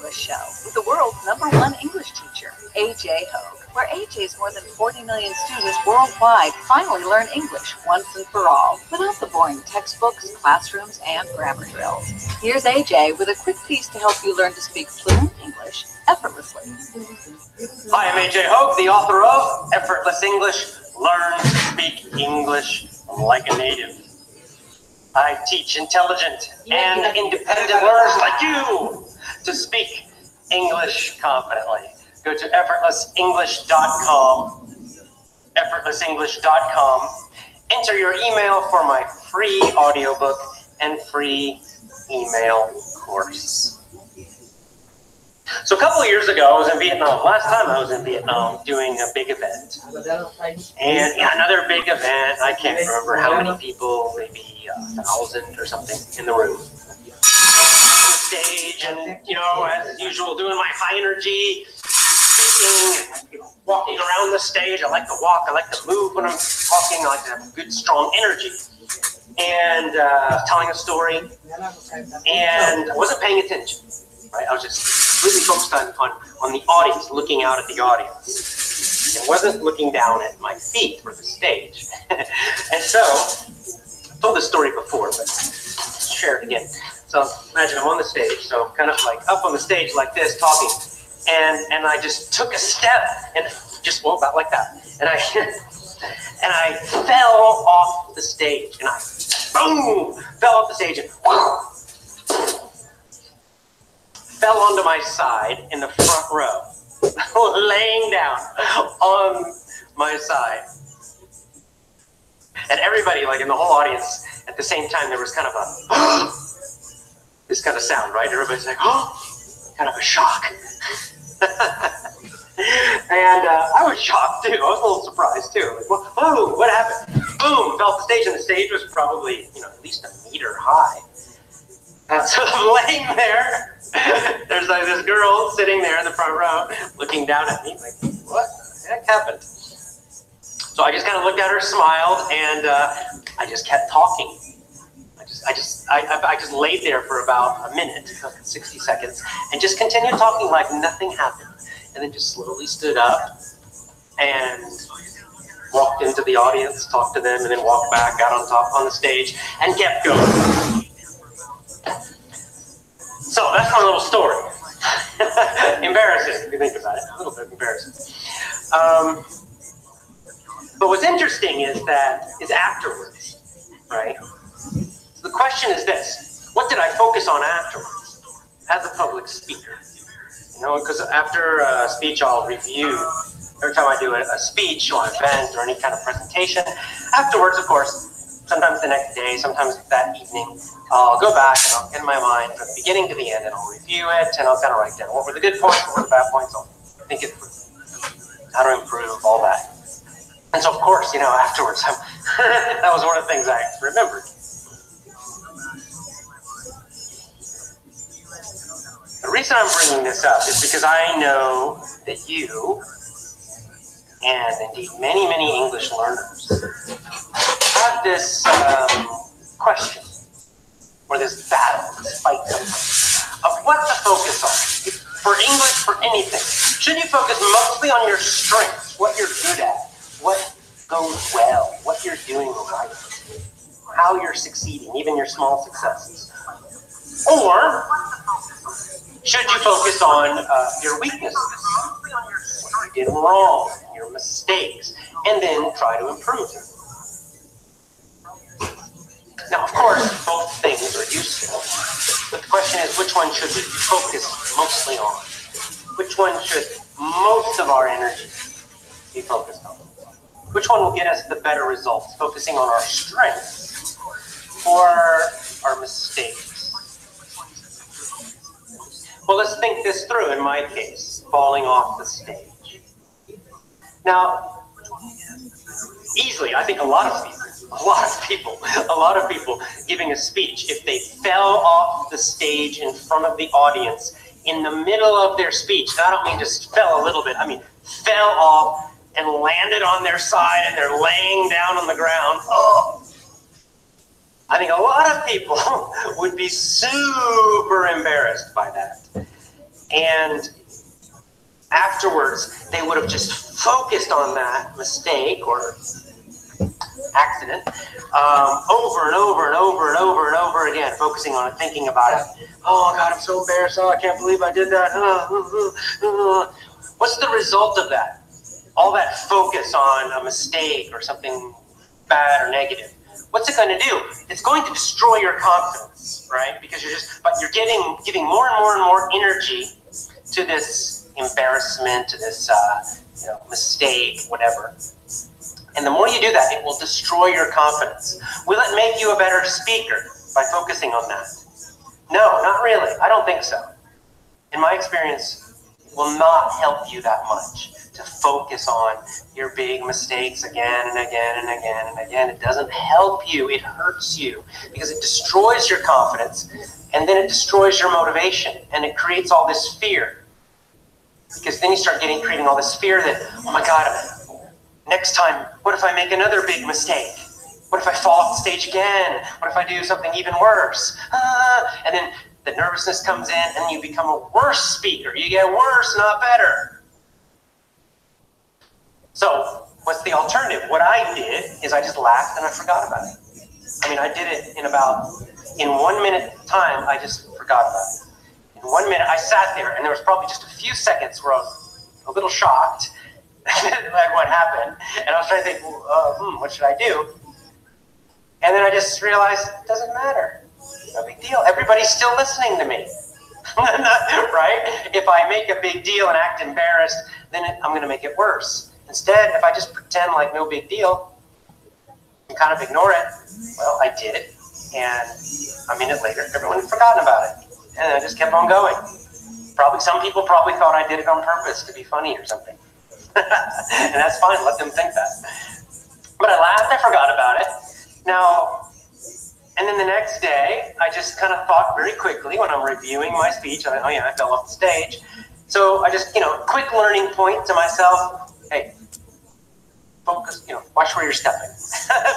English show with the world's #1 English teacher, A.J. Hogue, where A.J.'s more than 40 million students worldwide finally learn English once and for all, without the boring textbooks, classrooms, and grammar drills. Here's A.J. with a quick piece to help you learn to speak fluent English effortlessly. Hi, I'm A.J. Hogue, the author of Effortless English, Learn to Speak English Like a Native. I teach intelligent and independent learners like you to speak English confidently. Go to effortlessenglish.com, effortlessenglish.com. Enter your email for my free audiobook and free email course. So a couple of years ago, I was in Vietnam. Last time I was in Vietnam doing a big event. And another big event, I can't remember how many people, maybe 1,000 or something in the room. On the stage, and as usual, doing my high energy, speaking, walking around the stage. I like to walk, I like to move when I'm talking, I like to have good, strong energy. And telling a story, and I wasn't paying attention. Right? I was just really focused on the audience, looking out at the audience. And wasn't looking down at my feet or the stage. And so, I've told this story before, but I'll share it again. So imagine I'm on the stage, so kind of like up on the stage like this, talking. And I just took a step and just went about like that. And I fell off the stage. And I, boom, fell off the stage and fell onto my side in the front row, laying down on my side. And everybody, like in the whole audience, at the same time, there was kind of a, this kind of sound, right? Everybody's like, oh, kind of a shock. And I was shocked too. I was a little surprised too. Like, whoa, what happened? Boom, fell off the stage, and the stage was probably, at least a meter high. So I'm laying there. There's like this girl sitting there in the front row, looking down at me, like, what the heck happened? So I just kind of looked at her, smiled, and I just kept talking. I just laid there for about a minute, 60 seconds, and just continued talking like nothing happened. And then just slowly stood up and walked into the audience, talked to them, and then walked back out on the stage and kept going. So that's my little story. Embarrassing, if you think about it. A little bit embarrassing. But what's interesting is afterwards, right? So the question is this: what did I focus on afterwards as a public speaker? Because after a speech, I'll review. Every time I do a speech or an event or any kind of presentation, afterwards, of course, sometimes the next day, sometimes that evening, I'll go back and I'll, in my mind, from the beginning to the end, and I'll review it, and I'll kind of write down what were the good points, what were the bad points, I'll think it through, how to improve, all that. And so, of course, afterwards, that was one of the things I remembered. The reason I'm bringing this up is because I know that you, and indeed many, many English learners, have this question, or this battle, this fight of what to focus on. For English, for anything, should you focus mostly on your strengths, what you're good at, what goes well, what you're doing right, how you're succeeding, even your small successes? Or should you focus on your weaknesses, what you did wrong, your mistakes, and then try to improve them? Now, of course, both things are useful, but the question is, which one should we focus mostly on? Which one should most of our energy be focused on? Which one will get us the better results, focusing on our strengths or our mistakes? Well, let's think this through. In my case, falling off the stage. Now, easily, I think a lot of people giving a speech, if they fell off the stage in front of the audience in the middle of their speech, and I don't mean just fell a little bit, I mean fell off and landed on their side and they're laying down on the ground. Oh, I think a lot of people would be super embarrassed by that. And afterwards, they would have just focused on that mistake or accident over and over and over and over and over again, focusing on it, thinking about it. Oh God, I'm so embarrassed. Oh, I can't believe I did that. What's the result of that? All that focus on a mistake or something bad or negative. What's it going to do? It's going to destroy your confidence, right? Because you're giving more and more and more energy to this embarrassment, to this mistake, whatever. And the more you do that, it will destroy your confidence. Will it make you a better speaker by focusing on that? No, not really. I don't think so. In my experience, it will not help you that much to focus on your big mistakes again and again and again and again. It doesn't help you. It hurts you because it destroys your confidence, and then it destroys your motivation, and it creates all this fear. Because then you start creating all this fear that, oh my God, next time, what if I make another big mistake? What if I fall off the stage again? What if I do something even worse? And then the nervousness comes in and you become a worse speaker. You get worse, not better. So what's the alternative? What I did is I just laughed and I forgot about it. I mean, I did it in 1 minute time, I just forgot about it. In 1 minute, I sat there and there was probably just a few seconds where I was a little shocked like what happened. And I was trying to think, what should I do? And then I just realized it doesn't matter. No big deal. Everybody's still listening to me. Right? If I make a big deal and act embarrassed, then I'm going to make it worse. Instead, if I just pretend like no big deal and kind of ignore it, well, I did it. And a minute later, everyone had forgotten about it. And I just kept on going. Some people probably thought I did it on purpose to be funny or something. And that's fine, let them think that. But I laughed, I forgot about it. Now, and then the next day, I just kind of thought very quickly when I'm reviewing my speech, oh yeah, I fell off the stage. So I just, quick learning point to myself, hey, focus, watch where you're stepping.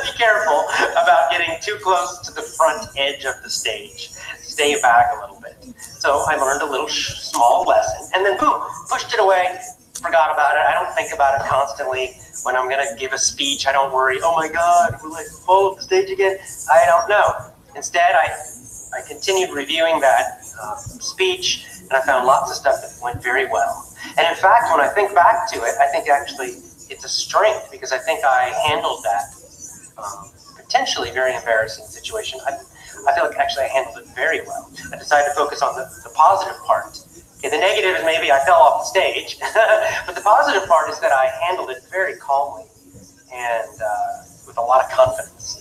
Be careful about getting too close to the front edge of the stage. Stay back a little bit. So I learned a little small lesson, and then boom, pushed it away, forgot about it. I don't think about it constantly. When I'm going to give a speech, I don't worry, oh my God, will I fall off the stage again? I don't know. Instead, I continued reviewing that speech, and I found lots of stuff that went very well. And in fact, when I think back to it, I think actually it's a strength, because I think I handled that potentially very embarrassing situation. I feel like actually I handled it very well. I decided to focus on the positive part. Okay, the negative is maybe I fell off the stage, but the positive part is that I handled it very calmly and with a lot of confidence.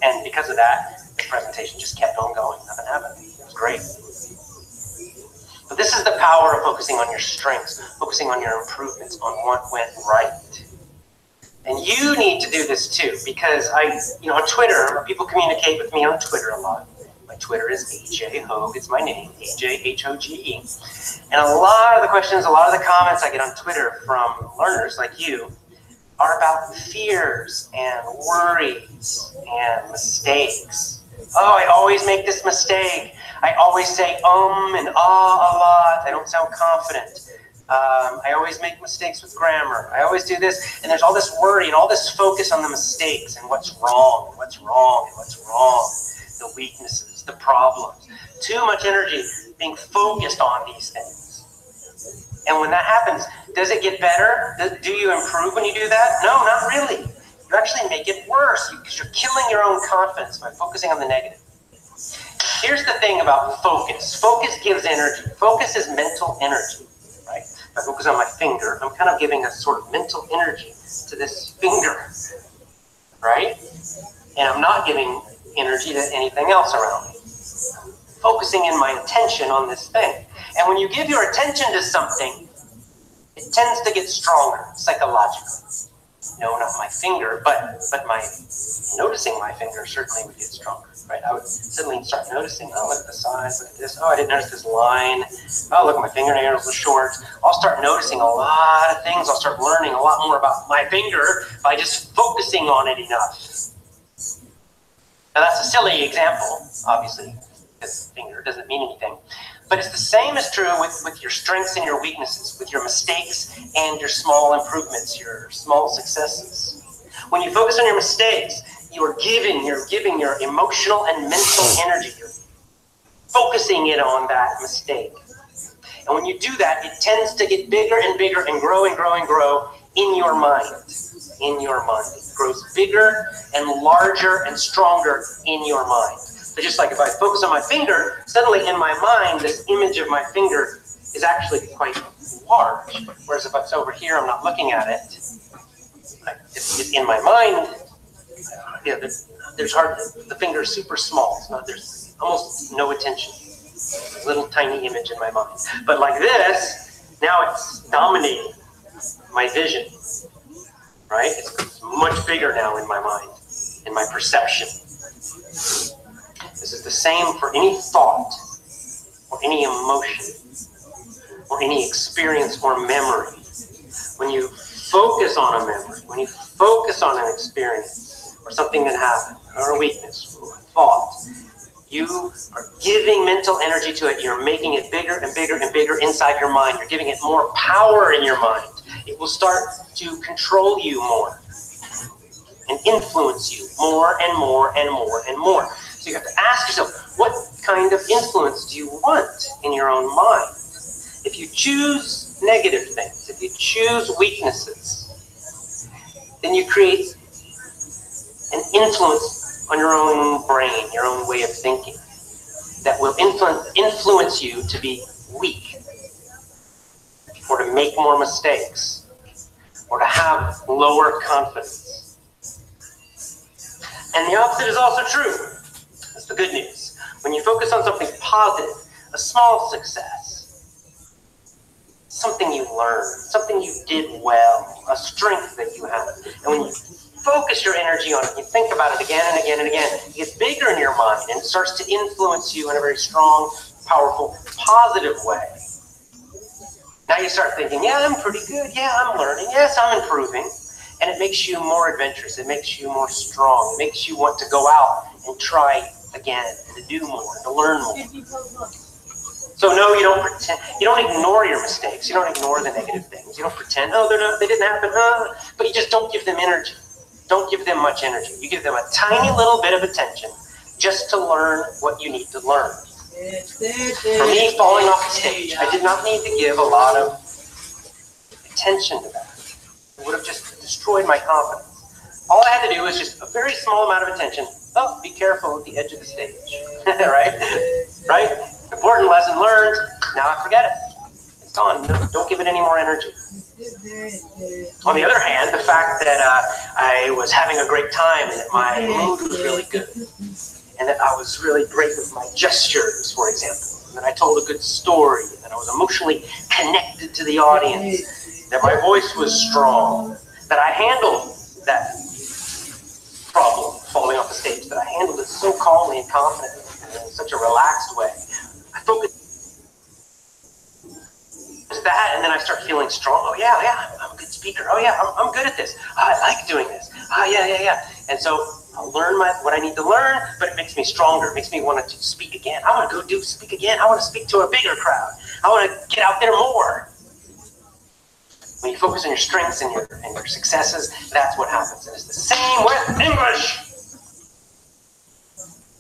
And because of that, the presentation just kept on going. Nothing happened. It was great. So this is the power of focusing on your strengths, focusing on your improvements, on what went right. And you need to do this too, because on Twitter, people communicate with me on Twitter a lot. My Twitter is AJ Hogue. It's my name, AJ-H-O-G-E. And a lot of the questions, a lot of the comments I get on Twitter from learners like you are about fears and worries and mistakes. Oh, I always make this mistake. I always say and a lot. I don't sound confident. I always make mistakes with grammar. I always do this. And there's all this worry and all this focus on the mistakes and what's wrong, and what's wrong, and what's wrong. The weaknesses, the problems. Too much energy being focused on these things. And when that happens, does it get better? Do you improve when you do that? No, not really. You actually make it worse because you're killing your own confidence by focusing on the negative. Here's the thing about focus. Focus gives energy. Focus is mental energy, right? If I focus on my finger, I'm kind of giving a sort of mental energy to this finger, right? And I'm not giving energy to anything else around me. Focusing in my attention on this thing. And when you give your attention to something, it tends to get stronger psychologically. No, not my finger, but my noticing my finger certainly would get stronger, right? I would suddenly start noticing, oh, look at the size, look at this. Oh, I didn't notice this line. Oh, look at my fingernails are short. I'll start noticing a lot of things. I'll start learning a lot more about my finger by just focusing on it enough. Now, that's a silly example, obviously, because finger doesn't mean anything. But it's the same is true with your strengths and your weaknesses, with your mistakes and your small improvements, your small successes. When you focus on your mistakes, you're giving your emotional and mental energy. You're focusing it on that mistake. And when you do that, it tends to get bigger and bigger and grow and grow and grow in your mind. In your mind. It grows bigger and larger and stronger in your mind. So just like if I focus on my finger, suddenly in my mind, this image of my finger is actually quite large. Whereas if it's over here, I'm not looking at it. It's in my mind, yeah, there's the finger is super small. It's not, there's almost no attention. A little tiny image in my mind. But like this, now it's dominating my vision, right? It's much bigger now in my mind, in my perception. This is the same for any thought, or any emotion, or any experience or memory. When you focus on a memory, when you focus on an experience, or something that happened, or a weakness, or a thought, you are giving mental energy to it. You're making it bigger and bigger and bigger inside your mind. You're giving it more power in your mind. It will start to control you more and influence you more and more and more and more. So you have to ask yourself, what kind of influence do you want in your own mind? If you choose negative things, if you choose weaknesses, then you create an influence on your own brain, your own way of thinking, that will influence you to be weak, or to make more mistakes, or to have lower confidence. And the opposite is also true. That's the good news. When you focus on something positive, a small success, something you learned, something you did well, a strength that you have, and when you focus your energy on it, you think about it again and again and again, it gets bigger in your mind and it starts to influence you in a very strong, powerful, positive way. Now you start thinking, yeah, I'm pretty good. Yeah, I'm learning. Yes, I'm improving. And it makes you more adventurous. It makes you more strong. It makes you want to go out and try again, and to do more, and to learn more. So no, you don't pretend. You don't ignore your mistakes. You don't ignore the negative things. You don't pretend, oh, they didn't happen. But you just don't give them energy. Don't give them much energy. You give them a tiny little bit of attention just to learn what you need to learn. For me, falling off the stage, I did not need to give a lot of attention to that. It would have just destroyed my confidence. All I had to do was just a very small amount of attention. Oh, be careful at the edge of the stage. Right? Right? Important lesson learned. Now I forget it. It's gone. No, don't give it any more energy. On the other hand, the fact that I was having a great time and that my mood was really good, and that I was really great with my gestures, for example, and that I told a good story, and that I was emotionally connected to the audience, that my voice was strong, that I handled that problem, falling off the stage, that I handled it so calmly and confidently, and in such a relaxed way. I focused on that, and then I start feeling strong. Oh yeah, I'm a good speaker. Oh yeah, I'm good at this. Oh, I like doing this. Oh yeah. And so I'll learn what I need to learn, but it makes me stronger. It makes me want to speak again. I want to go speak again. I want to speak to a bigger crowd. I want to get out there more. When you focus on your strengths and your successes, that's what happens. And it's the same with English.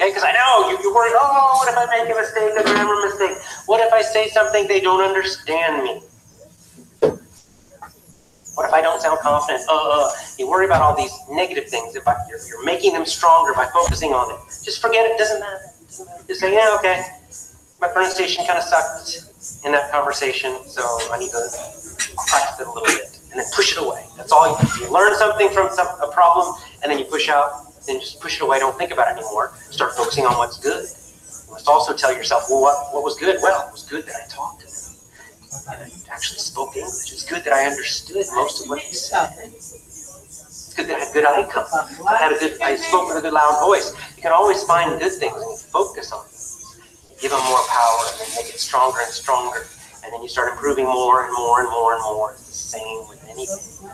Okay, because I know you're worried, oh, what if I make a mistake, a grammar mistake? What if I say something they don't understand me? What if I don't sound confident? You worry about all these negative things. If you're making them stronger by focusing on it. Just forget it. Doesn't matter. Just say, yeah, okay. My pronunciation kind of sucked in that conversation, so I need to practice it a little bit. And then push it away. That's all you do. You learn something from a problem, and then you push out, and just push it away. Don't think about it anymore. Start focusing on what's good. You must also tell yourself, well, what was good? Well, it was good that I talked to them. And I actually spoke English. It's good that I understood most of what he said. It's good that I had good eye contact. I spoke with a good loud voice. You can always find good things and you focus on them. You give them more power and then make it stronger and stronger. And then you start improving more and more and more and more. It's the same with anything.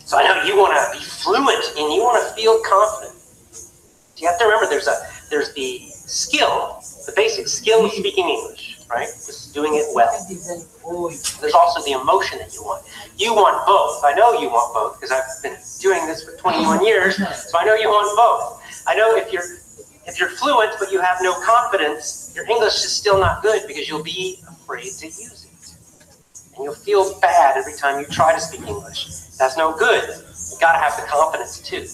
So I know you want to be fluent and you want to feel confident. You have to remember there's the skill, the basic skill of speaking English, right? Just doing it well. There's also the emotion that you want. You want both. I know you want both because I've been doing this for 21 years, so I know you want both. I know if you're fluent but you have no confidence, your English is still not good because you'll be afraid to use it. And you'll feel bad every time you try to speak English. That's no good. You gotta have the confidence too.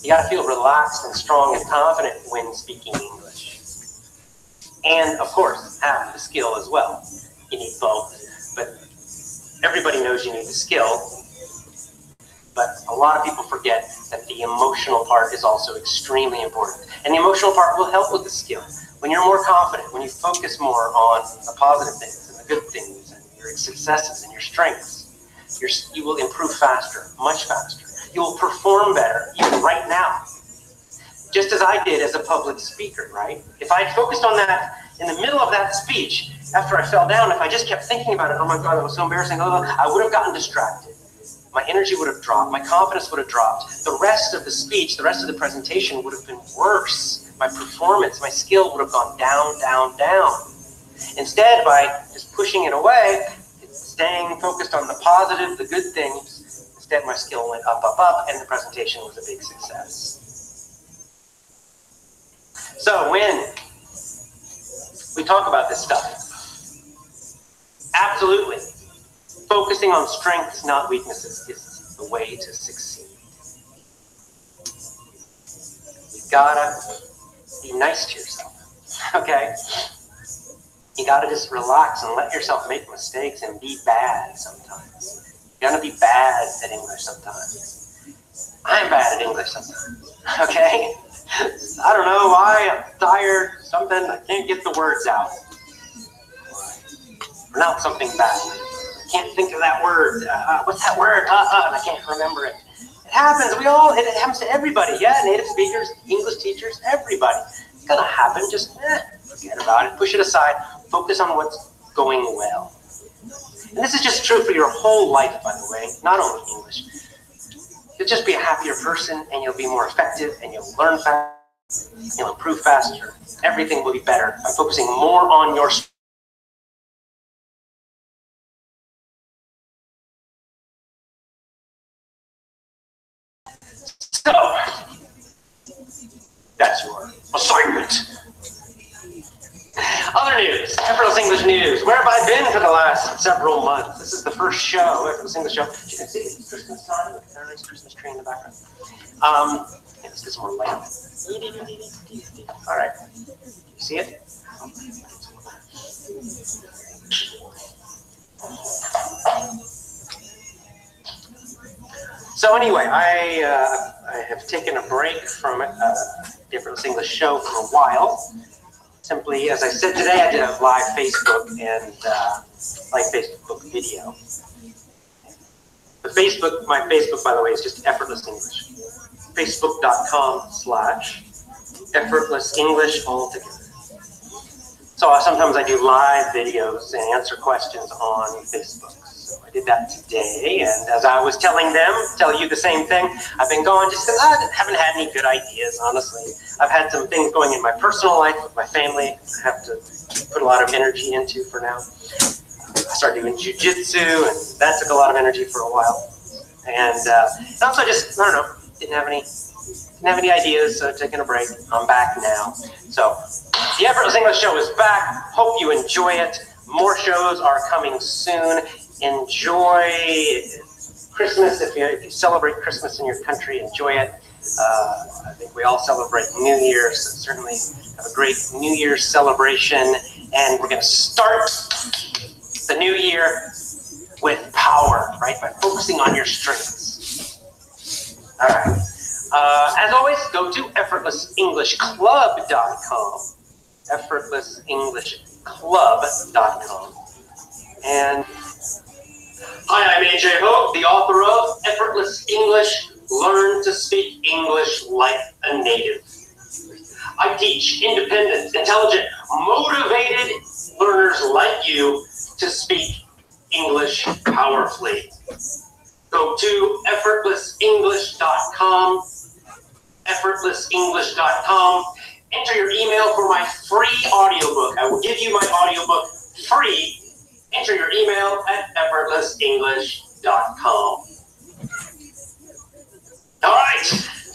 You gotta feel relaxed and strong and confident when speaking English. And of course, have the skill as well. You need both, but everybody knows you need the skill. But a lot of people forget that the emotional part is also extremely important. And the emotional part will help with the skill. When you're more confident, when you focus more on the positive things and the good things and your successes and your strengths, you will improve faster, much faster. You will perform better, even right now. Just as I did as a public speaker, right? If I had focused on that in the middle of that speech, after I fell down, if I just kept thinking about it, oh my God, that was so embarrassing, I would have gotten distracted. My energy would have dropped, my confidence would have dropped. The rest of the speech, the rest of the presentation would have been worse. My performance, my skill would have gone down, down, down. Instead, by just pushing it away, staying focused on the positive, the good things, instead my skill went up, up, up, and the presentation was a big success. So when we talk about this stuff, absolutely, focusing on strengths, not weaknesses, is the way to succeed. You gotta be nice to yourself, okay? You gotta just relax and let yourself make mistakes and be bad sometimes. You're gonna be bad at English sometimes. I'm bad at English sometimes, okay? I don't know why, I'm tired, something, I can't get the words out. Pronounce something bad. I can't think of that word. What's that word? And I can't remember it. It happens, it happens to everybody, yeah, native speakers, English teachers, everybody. It's gonna happen, just forget about it, push it aside, focus on what's going well. And this is just true for your whole life, by the way, not only English. You'll just be a happier person, and you'll be more effective, and you'll learn faster, you'll improve faster. Everything will be better by focusing more on your strengths. So, that's your assignment. Other news, Effortless English News. Where have I been for the last several months? This is the first show, Effortless English Show. You can see it's Christmas time. There's a nice Christmas tree in the background. Let's get some more light. All right. You see it? So anyway, I have taken a break from the Effortless English Show for a while. Simply, as I said today, I did a live Facebook and live Facebook video. My Facebook, by the way, is just Effortless English. Facebook.com/Effortless English altogether. So sometimes I do live videos and answer questions on Facebook. So I did that today, and as I was tell you the same thing, I've been going just because I haven't had any good ideas, honestly. I've had some things going in my personal life with my family I have to put a lot of energy into for now. I started doing jiu-jitsu, and that took a lot of energy for a while. And also just, I don't know, didn't have any ideas, so taking a break. I'm back now. So the Effortless English Show is back. Hope you enjoy it. More shows are coming soon. Enjoy Christmas. If you celebrate Christmas in your country, enjoy it. I think we all celebrate New Year, so certainly have a great New Year's celebration. And we're going to start the new year with power, right? By focusing on your strengths. All right. As always, go to effortlessenglishclub.com. effortlessenglishclub.com. And hi, I'm AJ Hogue, the author of Effortless English, Learn to Speak English Like a Native. I teach independent, intelligent, motivated learners like you to speak English powerfully. Go to effortlessenglish.com, effortlessenglish.com, enter your email for my free audiobook. I will give you my audiobook free. Enter your email at effortlessenglish.com. All right,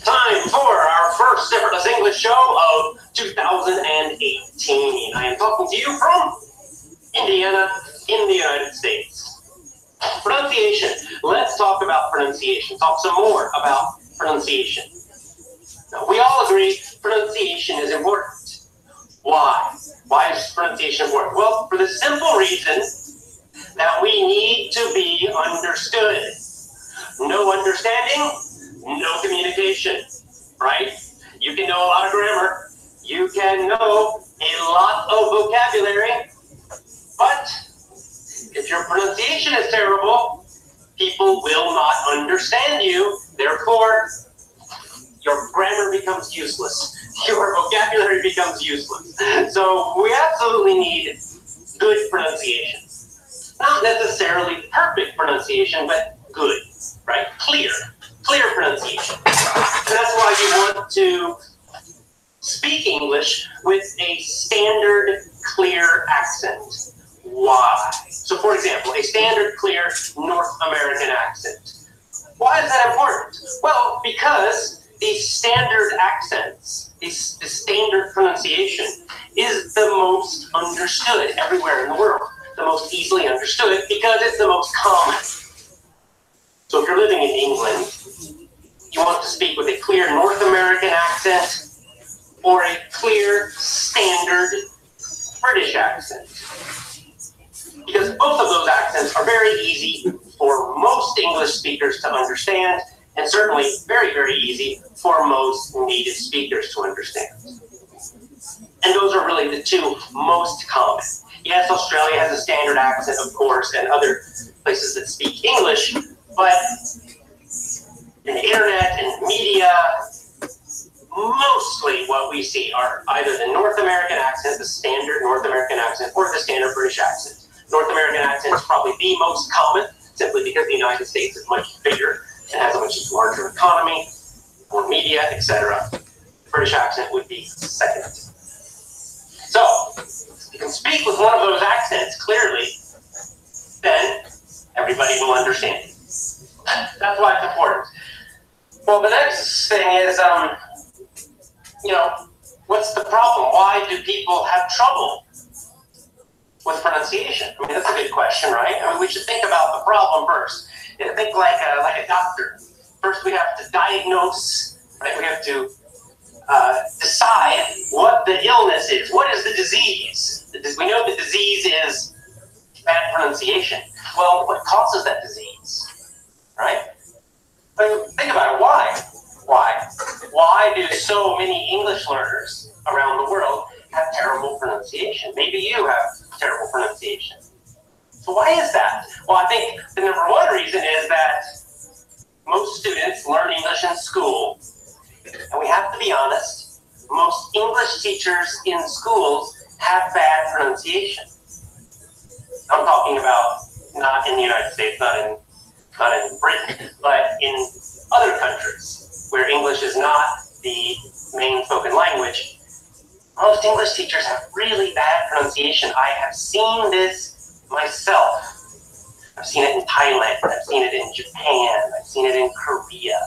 time for our first Effortless English show of 2018. I am talking to you from Indiana in the United States. Pronunciation. Let's talk about pronunciation. Talk some more about pronunciation. Now, we all agree pronunciation is important. Why? Why is pronunciation important? Well, for the simple reason that we need to be understood. No understanding, no communication, right? You can know a lot of grammar. You can know a lot of vocabulary. But if your pronunciation is terrible, people will not understand you. Therefore, your grammar becomes useless. Your vocabulary becomes useless. So we absolutely need good pronunciation. Not necessarily perfect pronunciation, but good, right? Clear pronunciation. And that's why you want to speak English with a standard, clear accent. Why? So, for example, a standard, clear North American accent. Why is that important? Well, because these standard accents, the standard pronunciation, is the most understood everywhere in the world. The most easily understood because it's the most common. So if you're living in England, you want to speak with a clear North American accent or a clear standard British accent. Because both of those accents are very easy for most English speakers to understand, and certainly very, very easy for most native speakers to understand. And those are really the two most common. Yes, Australia has a standard accent, of course, and other places that speak English, but in the internet and media, mostly what we see are either the North American accent, the standard North American accent, or the standard British accent. North American accent is probably the most common, simply because the United States is much bigger and has a much larger economy, more media, etc. British accent would be second. So, if you can speak with one of those accents clearly, then everybody will understand. That's why it's important. Well, the next thing is, what's the problem? Why do people have trouble with pronunciation? I mean, that's a good question, right? I mean, we should think about the problem first. Think like a doctor. First, we have to diagnose, right? We have to decide what the illness is. What is the disease? We know the disease is bad pronunciation. Well, what causes that disease, right? But think about it. Why? Why do so many English learners around the world have terrible pronunciation? Maybe you have terrible pronunciation. So why is that? Well, I think the number one reason is that most students learn English in school. And we have to be honest, most English teachers in schools have bad pronunciation. I'm talking about not in the United States, not in Britain, but in other countries where English is not the main spoken language. Most English teachers have really bad pronunciation. I have seen this myself. I've seen it in Thailand, I've seen it in Japan, I've seen it in Korea.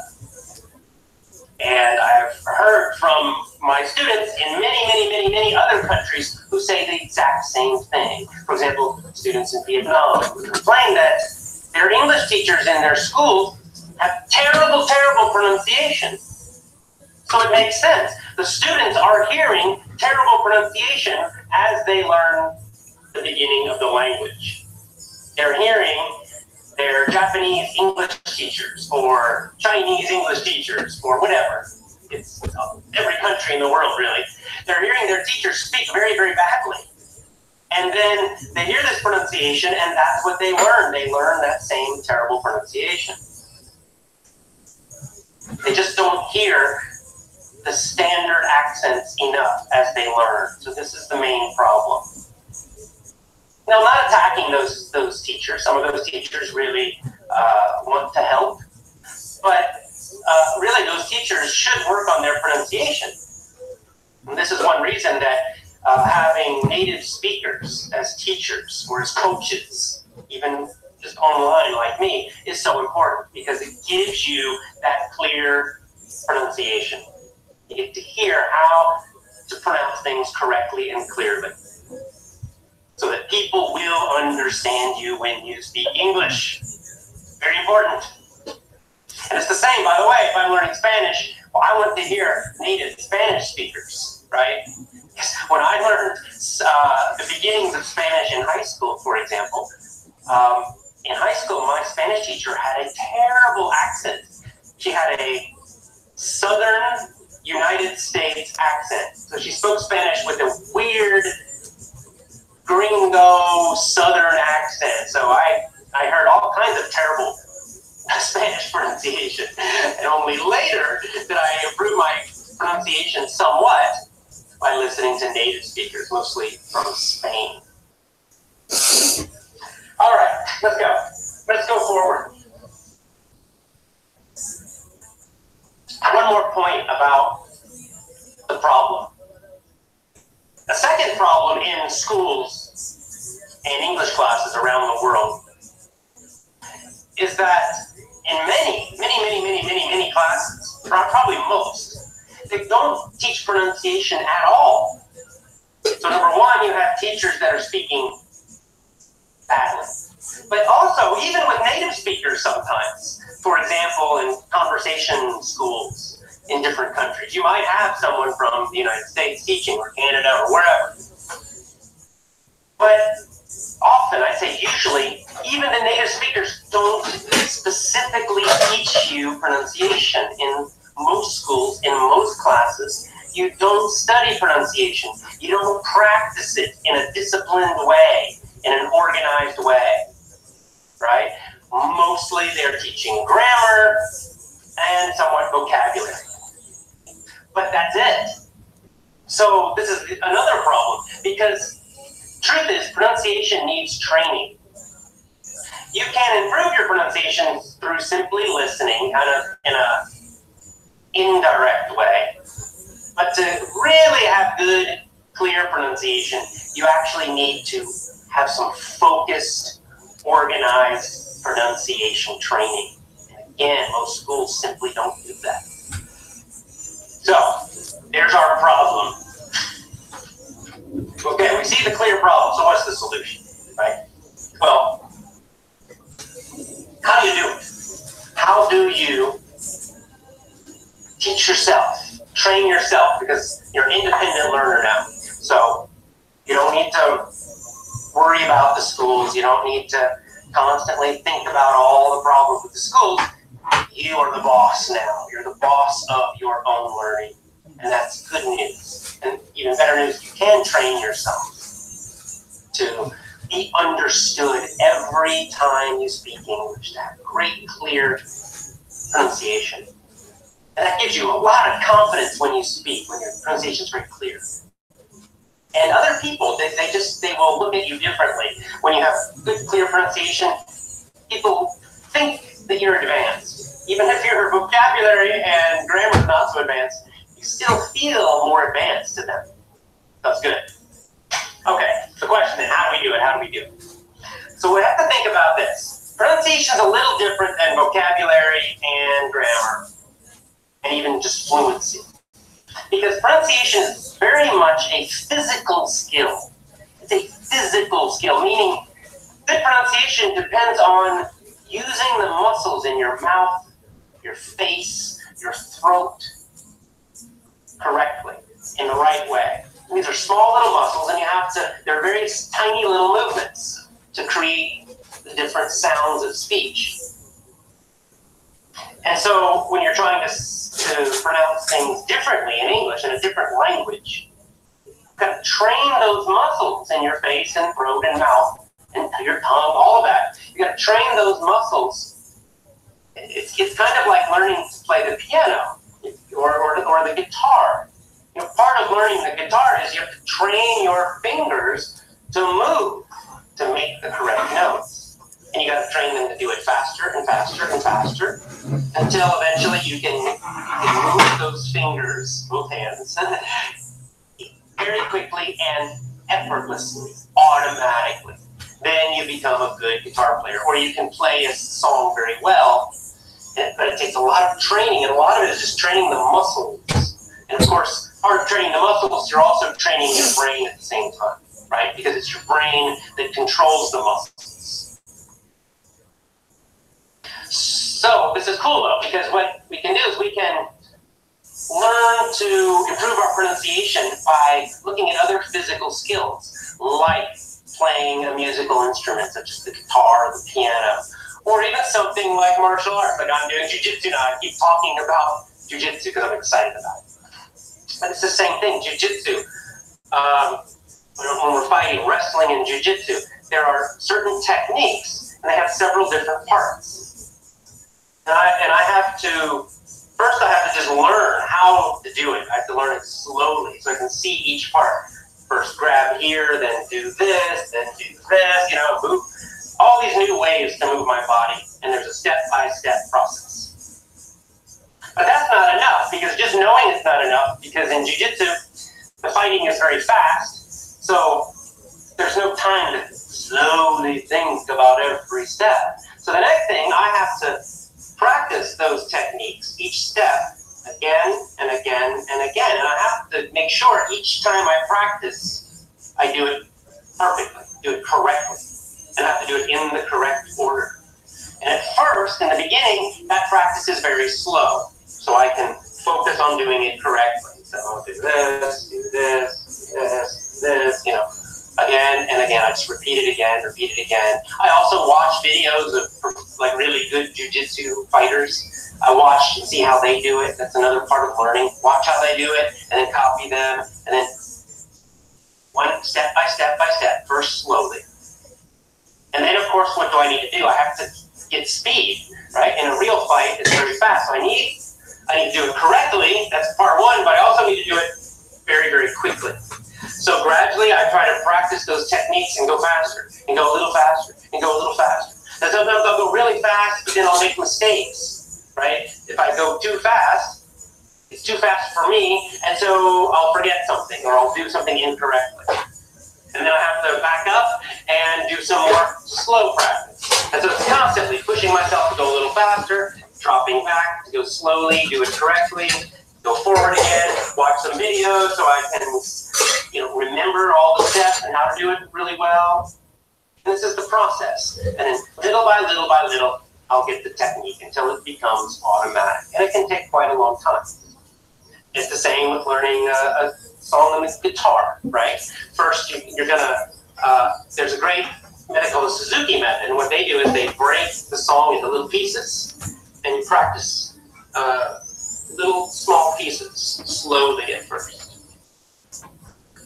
And I've heard from my students in many other countries who say the exact same thing. For example, students in Vietnam who complain that their English teachers in their schools have terrible pronunciation. So it makes sense. The students are hearing terrible pronunciation as they learn the beginning of the language. They're hearing their Japanese English teachers or Chinese English teachers or whatever. It's every country in the world, really. They're hearing their teachers speak very badly. And then they hear this pronunciation, and that's what they learn. They learn that same terrible pronunciation. They just don't hear the standard accents enough as they learn. So this is the main problem. Now, I'm not attacking those teachers. Some of those teachers really want to help. But really, those teachers should work on their pronunciation. And this is one reason that having native speakers as teachers or as coaches, even just online like me, is so important because it gives you that clear pronunciation. You get to hear how to pronounce things correctly and clearly so that people will understand you when you speak English. Very important. And it's the same, by the way, if I'm learning Spanish, well, I want to hear native Spanish speakers, right? When I learned the beginnings of Spanish in high school, for example, in high school, my Spanish teacher had a terrible accent. She had a Southern United States accent. So she spoke Spanish with a weird gringo Southern accent. So I heard all kinds of terrible Spanish pronunciation. And only later did I improve my pronunciation somewhat by listening to native speakers, mostly from Spain. All right, let's go. Let's go forward. One more point about the problem. A second problem in schools and English classes around the world is that in many classes, probably most, they don't teach pronunciation at all. So number one, you have teachers that are speaking badly. But also, even with native speakers sometimes, for example, in conversation schools in different countries, you might have someone from the United States teaching or Canada or wherever. But often, I say usually, even the native speakers don't specifically teach you pronunciation. In most schools, in most classes, you don't study pronunciation. You don't practice it in a disciplined way, in an organized way, right? Mostly they're teaching grammar and somewhat vocabulary. But that's it. So this is another problem because truth is pronunciation needs training. You can improve your pronunciation through simply listening kind of in a indirect way. But to really have good, clear pronunciation, you actually need to have some focused, organized pronunciation training. And again, most schools simply don't do that. So, there's our problem. Okay, we see the clear problem, so what's the solution, right? Well, how do you do it? How do you teach yourself, train yourself, because you're an independent learner now. So, you don't need to worry about the schools. You don't need to constantly think about all the problems with the schools. You are the boss now. You're the boss of your own learning. And that's good news. And even better news, you can train yourself to be understood every time you speak English, to have great, clear pronunciation. And that gives you a lot of confidence when you speak, when your pronunciation is very clear. And other people, they will look at you differently. When you have good, clear pronunciation, people think that you're advanced. Even if your vocabulary and grammar is not so advanced, you still feel more advanced to them. That's good. Okay, the question is, how do we do it? How do we do it? So we have to think about this. Pronunciation is a little different than vocabulary and grammar, and even just fluency. Because pronunciation is very much a physical skill. It's a physical skill, meaning good pronunciation depends on using the muscles in your mouth, your face, your throat correctly, in the right way. And these are small little muscles, and they're very tiny little movements to create the different sounds of speech. And so when you're trying to pronounce things differently in English, in a different language, you've got to train those muscles in your face and throat and mouth and your tongue, all of that. You've got to train those muscles. It's kind of like learning to play the piano or the guitar. You know, part of learning the guitar is you have to train your fingers to move, to make the correct notes. And you got to train them to do it faster and faster and faster until eventually you can move those fingers, both hands, very quickly and effortlessly, automatically. Then you become a good guitar player, or you can play a song very well, but it takes a lot of training, and a lot of it is just training the muscles. And of course, part of training the muscles, you're also training your brain at the same time, right? Because it's your brain that controls the muscles. So this is cool though, because what we can do is we can learn to improve our pronunciation by looking at other physical skills, like playing a musical instrument such as the guitar or the piano, or even something like martial arts, like I'm doing jiu-jitsu now. I keep talking about jiu-jitsu because I'm excited about it. But it's the same thing, jiu-jitsu. When we're fighting wrestling and jiu-jitsu, there are certain techniques, and they have several different parts. And I have to, first I have to just learn how to do it. I have to learn it slowly so I can see each part. First grab here, then do this, move. All these new ways to move my body, and there's a step-by-step process. But that's not enough, because just knowing it's not enough, because in jiu-jitsu, the fighting is very fast, so there's no time to slowly think about every step. So the next thing, I have to practice those techniques, each step, again and again and again. And I have to make sure each time I practice, I do it perfectly, do it correctly, and I have to do it in the correct order. And at first, in the beginning, that practice is very slow, so I can focus on doing it correctly. So I'll do this, do this, do this, this, again and again. I just repeat it again, repeat it again. I also watch videos of like really good jiu-jitsu fighters. I watch and see how they do it. That's another part of learning. Watch how they do it, and then copy them, and then one step by step by step, first slowly. And then, of course, what do I need to do? I have to get speed, right? In a real fight, it's very fast. So I need to do it correctly. That's part one, but I also need to do it very, very quickly. So gradually, I try to practice those techniques and go faster, and go a little faster, and go a little faster. And sometimes I'll go really fast, but then I'll make mistakes, right? If I go too fast, it's too fast for me, and so I'll forget something, or I'll do something incorrectly. And then I have to back up and do some more slow practice. And so it's constantly pushing myself to go a little faster, dropping back to go slowly, do it correctly, go forward again, watch some videos so I can, remember all the steps and how to do it really well. And this is the process. And then little by little, I'll get the technique until it becomes automatic. And it can take quite a long time. It's the same with learning a song on the guitar, right? First, you're gonna, there's a great method called the Suzuki method, and what they do is they break the song into little pieces, and you practice little small pieces slowly at first.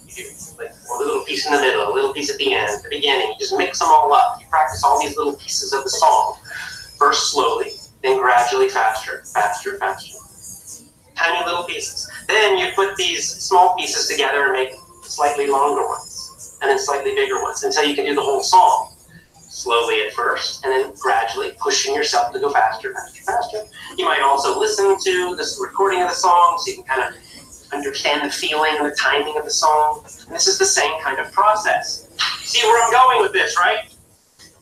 You do like a little piece in the middle, a little piece at the end, the beginning. You just mix them all up. You practice all these little pieces of the song, first slowly, then gradually faster, faster, faster. Tiny little pieces. Then you put these small pieces together and make slightly longer ones, and then slightly bigger ones, until you can do the whole song. Slowly at first, and then gradually pushing yourself to go faster, faster, faster. You might also listen to this recording of the song, so you can kind of understand the feeling and the timing of the song. And this is the same kind of process. See where I'm going with this, right?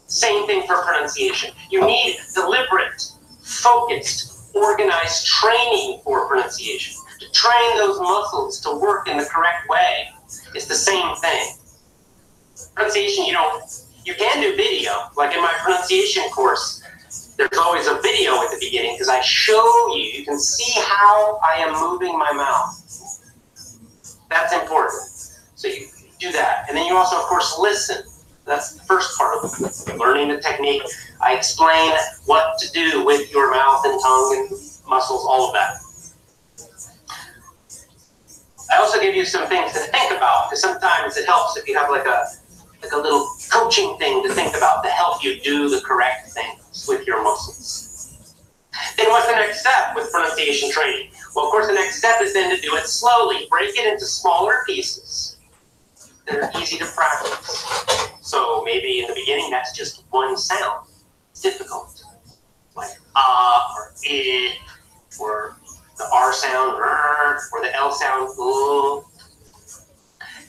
Same thing for pronunciation. You need deliberate, focused, organized training for pronunciation, to train those muscles to work in the correct way. It's the same thing. Pronunciation, you can do video. Like in my pronunciation course, there's always a video at the beginning because I show you, you can see how I am moving my mouth. That's important. So you do that. And then you also, of course, listen. That's the first part of it. Learning the technique. I explain what to do with your mouth and tongue and muscles, all of that. I also give you some things to think about, because sometimes it helps if you have like a little coaching thing to think about to help you do the correct things with your muscles. Then what's the next step with pronunciation training? Well, of course, the next step is then to do it slowly. Break it into smaller pieces that are easy to practice. So maybe in the beginning, that's just one sound. It's difficult. Like or I, or the R sound, or the L sound,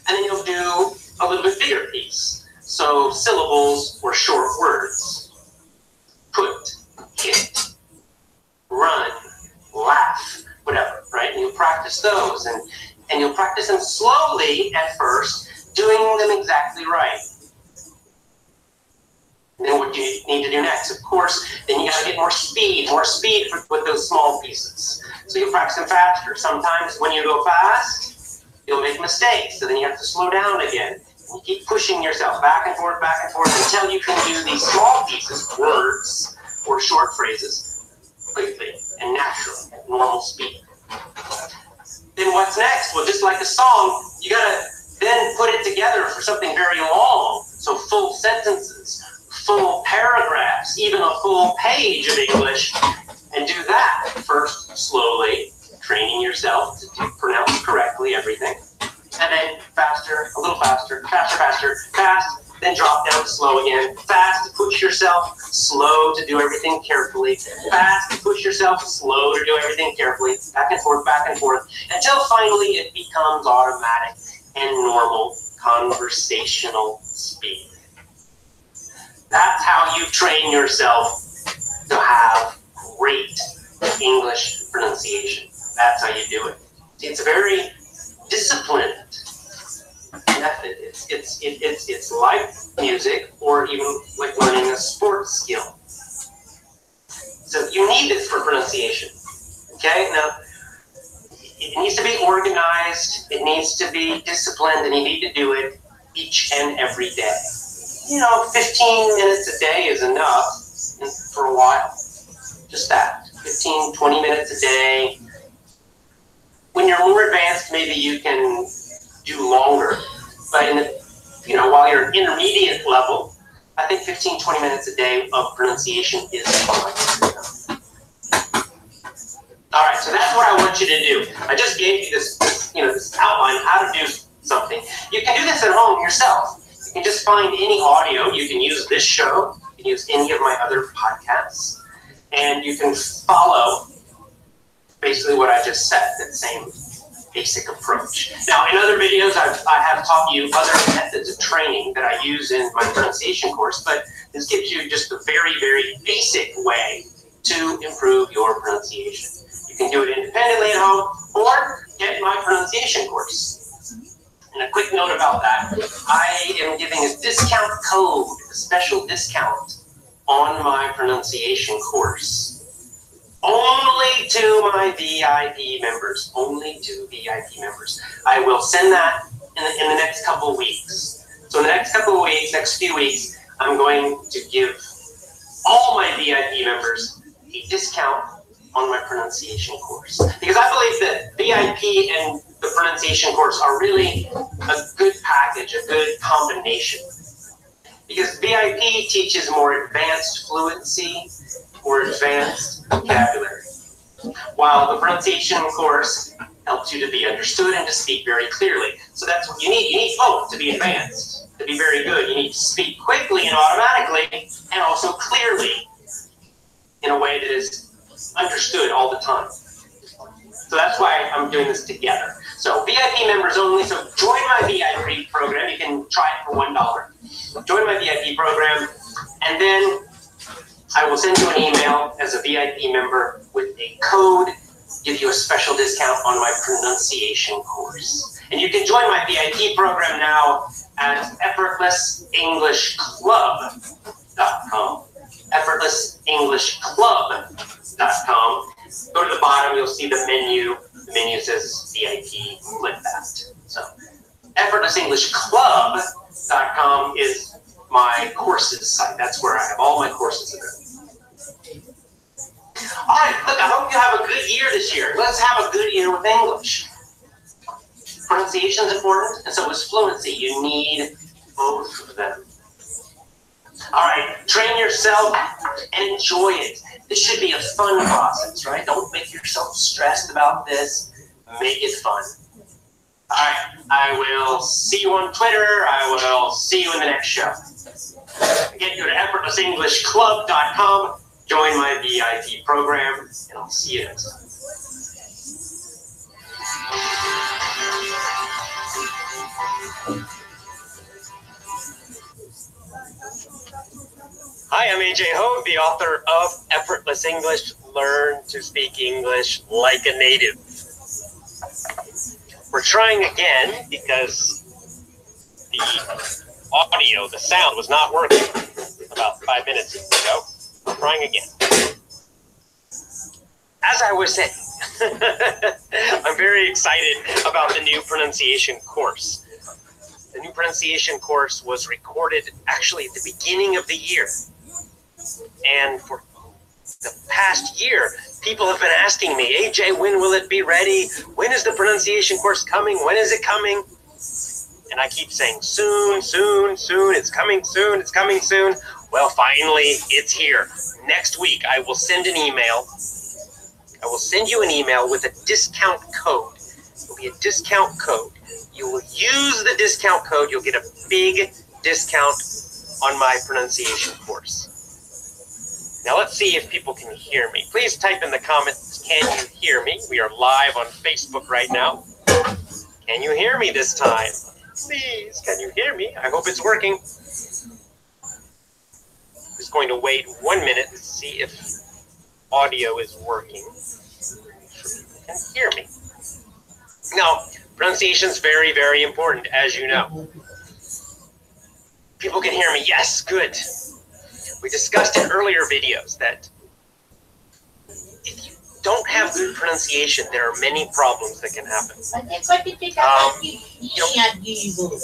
And then you'll do a little bit bigger piece. So syllables or short words. Put, hit, run, laugh, whatever, right? And you'll practice those. And you'll practice them slowly at first, doing them exactly right. And then what do you need to do next? Of course, then you got to get more speed with those small pieces. So you practice them faster. Sometimes when you go fast, you'll make mistakes. So then you have to slow down again. And you keep pushing yourself back and forth until you can do these small pieces, words or short phrases, quickly and naturally at normal speed. Then what's next? Well, just like a song, you got to then put it together for something very long. So full sentences, full paragraphs, even a full page of English, and do that first slowly, training yourself to pronounce correctly everything, and then faster, a little faster, fast, then drop down to slow again, fast to push yourself, slow to do everything carefully, fast to push yourself, slow to do everything carefully, back and forth, until finally it becomes automatic and normal conversational speed. That's how you train yourself to have great English pronunciation. That's how you do it. It's a very disciplined method. It's like music or even like learning a sports skill. So you need this for pronunciation. Okay? Now, it needs to be organized, it needs to be disciplined, and you need to do it each and every day. 15 minutes a day is enough for a while. Just that. 15, 20 minutes a day. When you're more advanced, maybe you can do longer. But while you're at intermediate level, I think 15, 20 minutes a day of pronunciation is fine. All right, so that's what I want you to do. I just gave you this outline of how to do something. You can do this at home yourself. You can just find any audio. You can use this show. You can use any of my other podcasts. And you can follow basically what I just said, that same basic approach. Now, in other videos, I have taught you other methods of training that I use in my pronunciation course, but this gives you just a very, very basic way to improve your pronunciation. You can do it independently at home or get my pronunciation course. And a quick note about that, I am giving a discount code, a special discount on my pronunciation course. Only to my VIP members. Only to VIP members. I will send that in the next couple of weeks. So in the next couple of weeks, next few weeks, I'm going to give all my VIP members a discount on my pronunciation course. Because I believe that VIP and the pronunciation course are really a good package, a good combination. Because VIP teaches more advanced fluency, more advanced vocabulary, while the pronunciation course helps you to be understood and to speak very clearly. So that's what you need. You need both to be advanced, to be very good. You need to speak quickly and automatically, and also clearly in a way that is understood all the time. So that's why I'm doing this together. So VIP members only. So join my VIP program. You can try it for $1. Join my VIP program, and then I will send you an email as a VIP member with a code, give you a special discount on my pronunciation course. And you can join my VIP program now at effortlessenglishclub.com. effortlessenglishclub.com. Go to the bottom, you'll see the menu. The menu says VIP, click that. So effortlessenglishclub.com is my courses site. That's where I have all my courses available. All right, look, I hope you have a good year this year. Let's have a good year with English. Pronunciation is important, and so is fluency. You need both of them. All right, train yourself and enjoy it. This should be a fun process, right? Don't make yourself stressed about this. Make it fun. All right, I will see you on Twitter. I will see you in the next show. Again, go to effortlessenglishclub.com, join my VIP program, and I'll see you next time. Hi, I'm AJ Hogue, the author of Effortless English, Learn to Speak English Like a Native. We're trying again because the audio, the sound was not working about 5 minutes ago. We're trying again. As I was saying, I'm very excited about the new pronunciation course. The new pronunciation course was recorded actually at the beginning of the year. And for the past year, people have been asking me, AJ, when will it be ready? When is the pronunciation course coming? When is it coming? And I keep saying, soon, soon, soon. It's coming soon. It's coming soon. Well, finally, it's here. Next week, I will send an email. I will send you an email with a discount code. It will be a discount code. You will use the discount code. You'll get a big discount on my pronunciation course. Now let's see if people can hear me. Please type in the comments, can you hear me? We are live on Facebook right now. Can you hear me this time? Please, can you hear me? I hope it's working. I'm just going to wait 1 minute to see if audio is working. Make sure people can hear me. Now, pronunciation is very, very important, as you know. People can hear me. Yes, good. We discussed in earlier videos that if you don't have good pronunciation, there are many problems that can happen.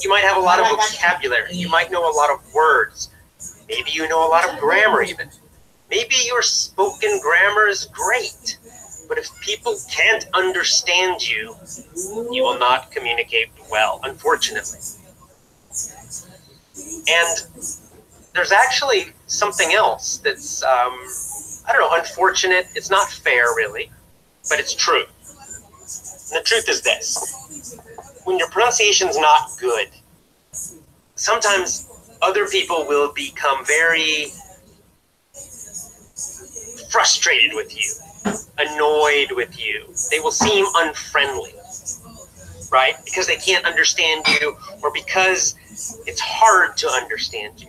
You might have a lot of vocabulary. You might know a lot of words. Maybe you know a lot of grammar even. Maybe your spoken grammar is great. But if people can't understand you, you will not communicate well, unfortunately. And there's actually something else that's, I don't know, unfortunate. It's not fair, really, but it's true. And the truth is this. When your pronunciation's not good, sometimes other people will become very frustrated with you, annoyed with you. They will seem unfriendly, right? Because they can't understand you or because it's hard to understand you.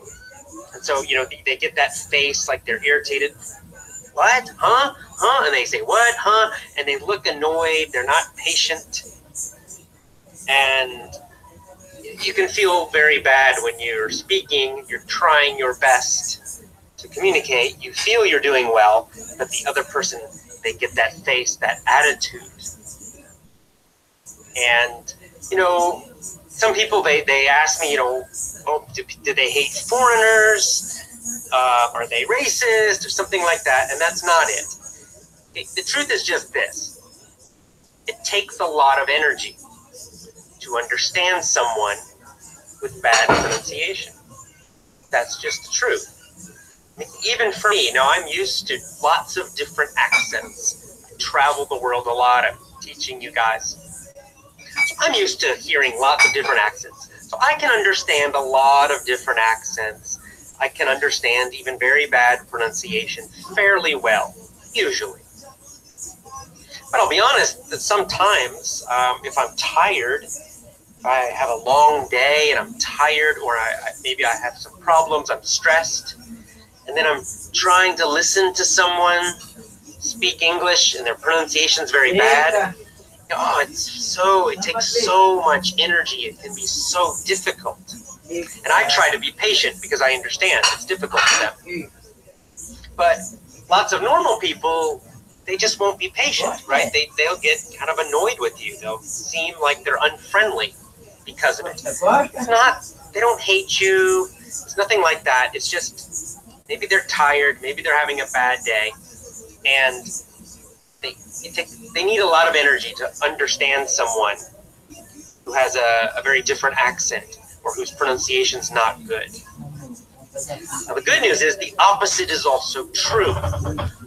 And so, you know, they get that face like they're irritated. What? Huh? Huh? And they say, what? Huh? And they look annoyed. They're not patient. And you can feel very bad when you're speaking. You're trying your best to communicate. You feel you're doing well, but the other person, they get that face, that attitude. And, you know, some people, they ask me, you know, oh, do they hate foreigners? Are they racist or something like that? And that's not it. The truth is just this. It takes a lot of energy to understand someone with bad pronunciation. That's just the truth. I mean, even for me, now I'm used to lots of different accents. I travel the world a lot. I'm teaching you guys. I'm used to hearing lots of different accents. So I can understand a lot of different accents. I can understand even very bad pronunciation fairly well, usually. But I'll be honest that sometimes if I'm tired, if I have a long day and I'm tired, or maybe I have some problems, I'm stressed, and then I'm trying to listen to someone speak English and their pronunciation's very bad. Oh, it takes so much energy. It can be so difficult. And I try to be patient because I understand it's difficult for them. But lots of normal people, they just won't be patient, right? They'll get kind of annoyed with you. They'll seem like they're unfriendly because of it. It's not, they don't hate you. It's nothing like that. It's just maybe they're tired. Maybe they're having a bad day. And they need a lot of energy to understand someone who has a very different accent or whose pronunciation's not good. Now, the good news is the opposite is also true.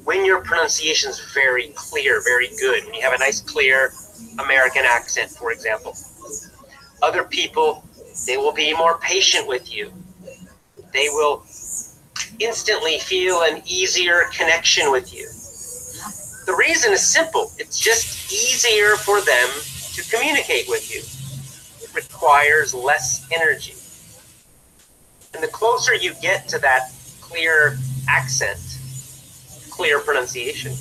When your pronunciation's very clear, very good, when you have a nice, clear American accent, for example, other people, they will be more patient with you. They will instantly feel an easier connection with you. The reason is simple. It's just easier for them to communicate with you. requires less energy. And the closer you get to that clear accent, clear pronunciation,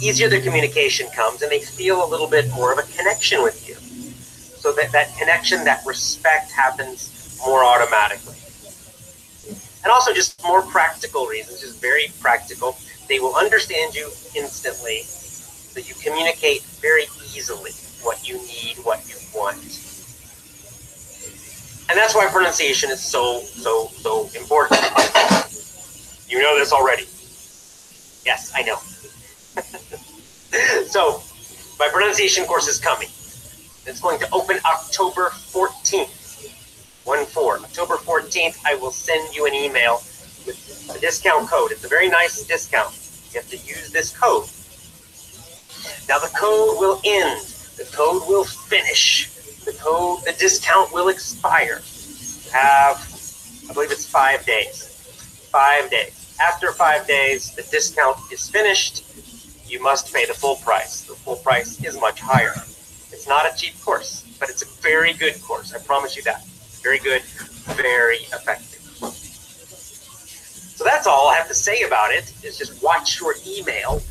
easier the communication comes, and they feel a little bit more of a connection with you. So that connection, that respect happens more automatically. And also just more practical reasons, just very practical. They will understand you instantly, so you communicate very easily what you need, what you want. And that's why pronunciation is so important. You know this already. Yes, I know. So, my pronunciation course is coming. It's going to open October 14th. 1-4. October 14th, I will send you an email with a discount code. It's a very nice discount. You have to use this code. Now the code will end. The code will finish. The discount will expire. I believe it's 5 days. 5 days. After 5 days, the discount is finished. You must pay the full price. The full price is much higher. It's not a cheap course, but it's a very good course. I promise you that. Very good, very effective. So that's all I have to say about it, is just watch your email.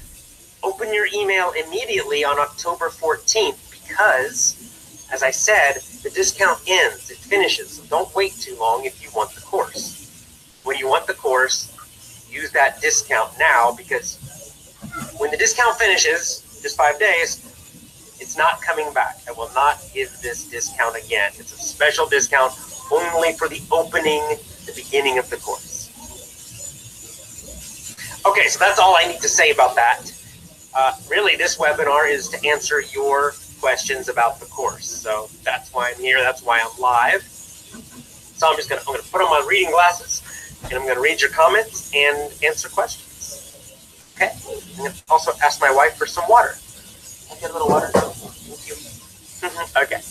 Open your email immediately on October 14th because, as I said, the discount ends, it finishes. So don't wait too long if you want the course. When you want the course, use that discount now, because when the discount finishes, just 5 days, it's not coming back. I will not give this discount again. It's a special discount only for the beginning of the course. Okay, so that's all I need to say about that. Really, this webinar is to answer your questions about the course. So that's why I'm here. That's why I'm live. So I'm gonna put on my reading glasses, and I'm gonna read your comments and answer questions. Okay. I'm gonna also ask my wife for some water. Can I get a little water? Thank you. Okay.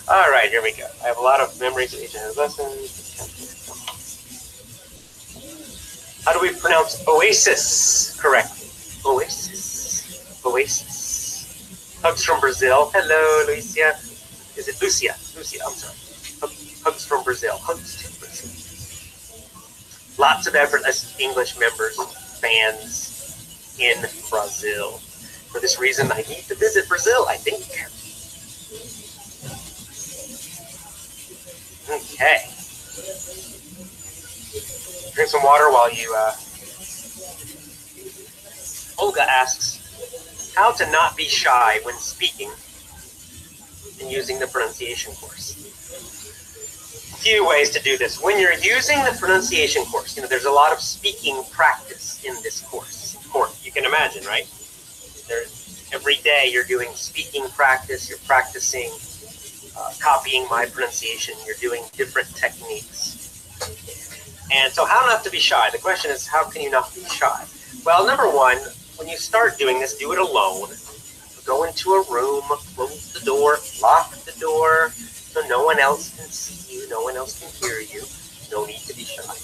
All right, here we go. I have a lot of memories of each of those lessons. How do we pronounce oasis correctly? Oasis. Oasis. Hugs from Brazil. Hello, Lucia. Is it Lucia? Lucia, I'm sorry. Hugs from Brazil. Hugs to Brazil. Lots of effortless English members, fans in Brazil. For this reason, I need to visit Brazil, I think. Okay. Drink some water while you, Olga asks, how to not be shy when speaking and using the pronunciation course. A few ways to do this. When you're using the pronunciation course, there's a lot of speaking practice in this course. You can imagine, right? Every day you're doing speaking practice, you're practicing copying my pronunciation, you're doing different techniques. And so how not to be shy? The question is, how can you not be shy? Well, number one, when you start doing this, do it alone. Go into a room, close the door, lock the door, so no one else can see you, no one else can hear you. No need to be shy.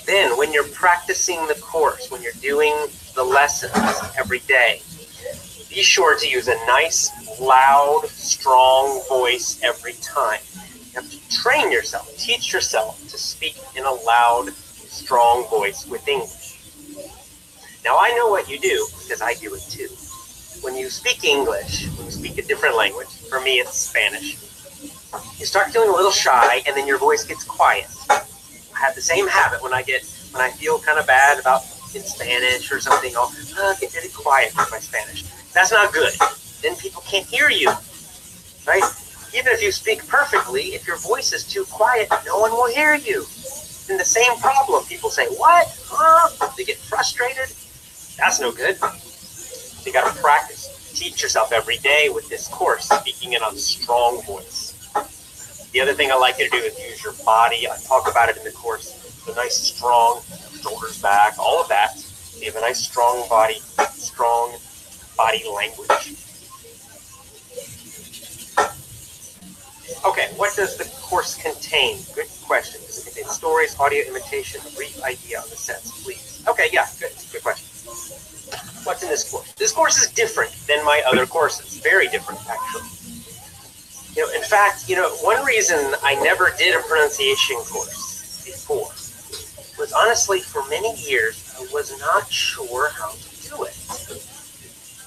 Then, when you're practicing the course, when you're doing the lessons every day, be sure to use a nice, loud, strong voice every time. You have to train yourself, teach yourself to speak in a loud, strong voice with English. Now, I know what you do, because I do it too. When you speak English, when you speak a different language, for me it's Spanish, you start feeling a little shy, and then your voice gets quiet. I have the same habit when I feel kind of bad about in Spanish or something, I'll get really quiet with my Spanish. That's not good. Then people can't hear you, right? Even if you speak perfectly, if your voice is too quiet, no one will hear you. And the same problem. People say, what? Huh? They get frustrated. That's no good. You got to practice. Teach yourself every day with this course, speaking in a strong voice. The other thing I like you to do is use your body. I talk about it in the course. The nice, strong shoulders back, all of that. You have a nice, strong body language. Okay, what does the course contain? Good question. Does it contain stories, audio imitation, a brief idea on the sets, please? Okay, yeah, good question. What's in this course? This course is different than my other courses. Very different, actually. In fact, one reason I never did a pronunciation course before was honestly for many years I was not sure how to do it.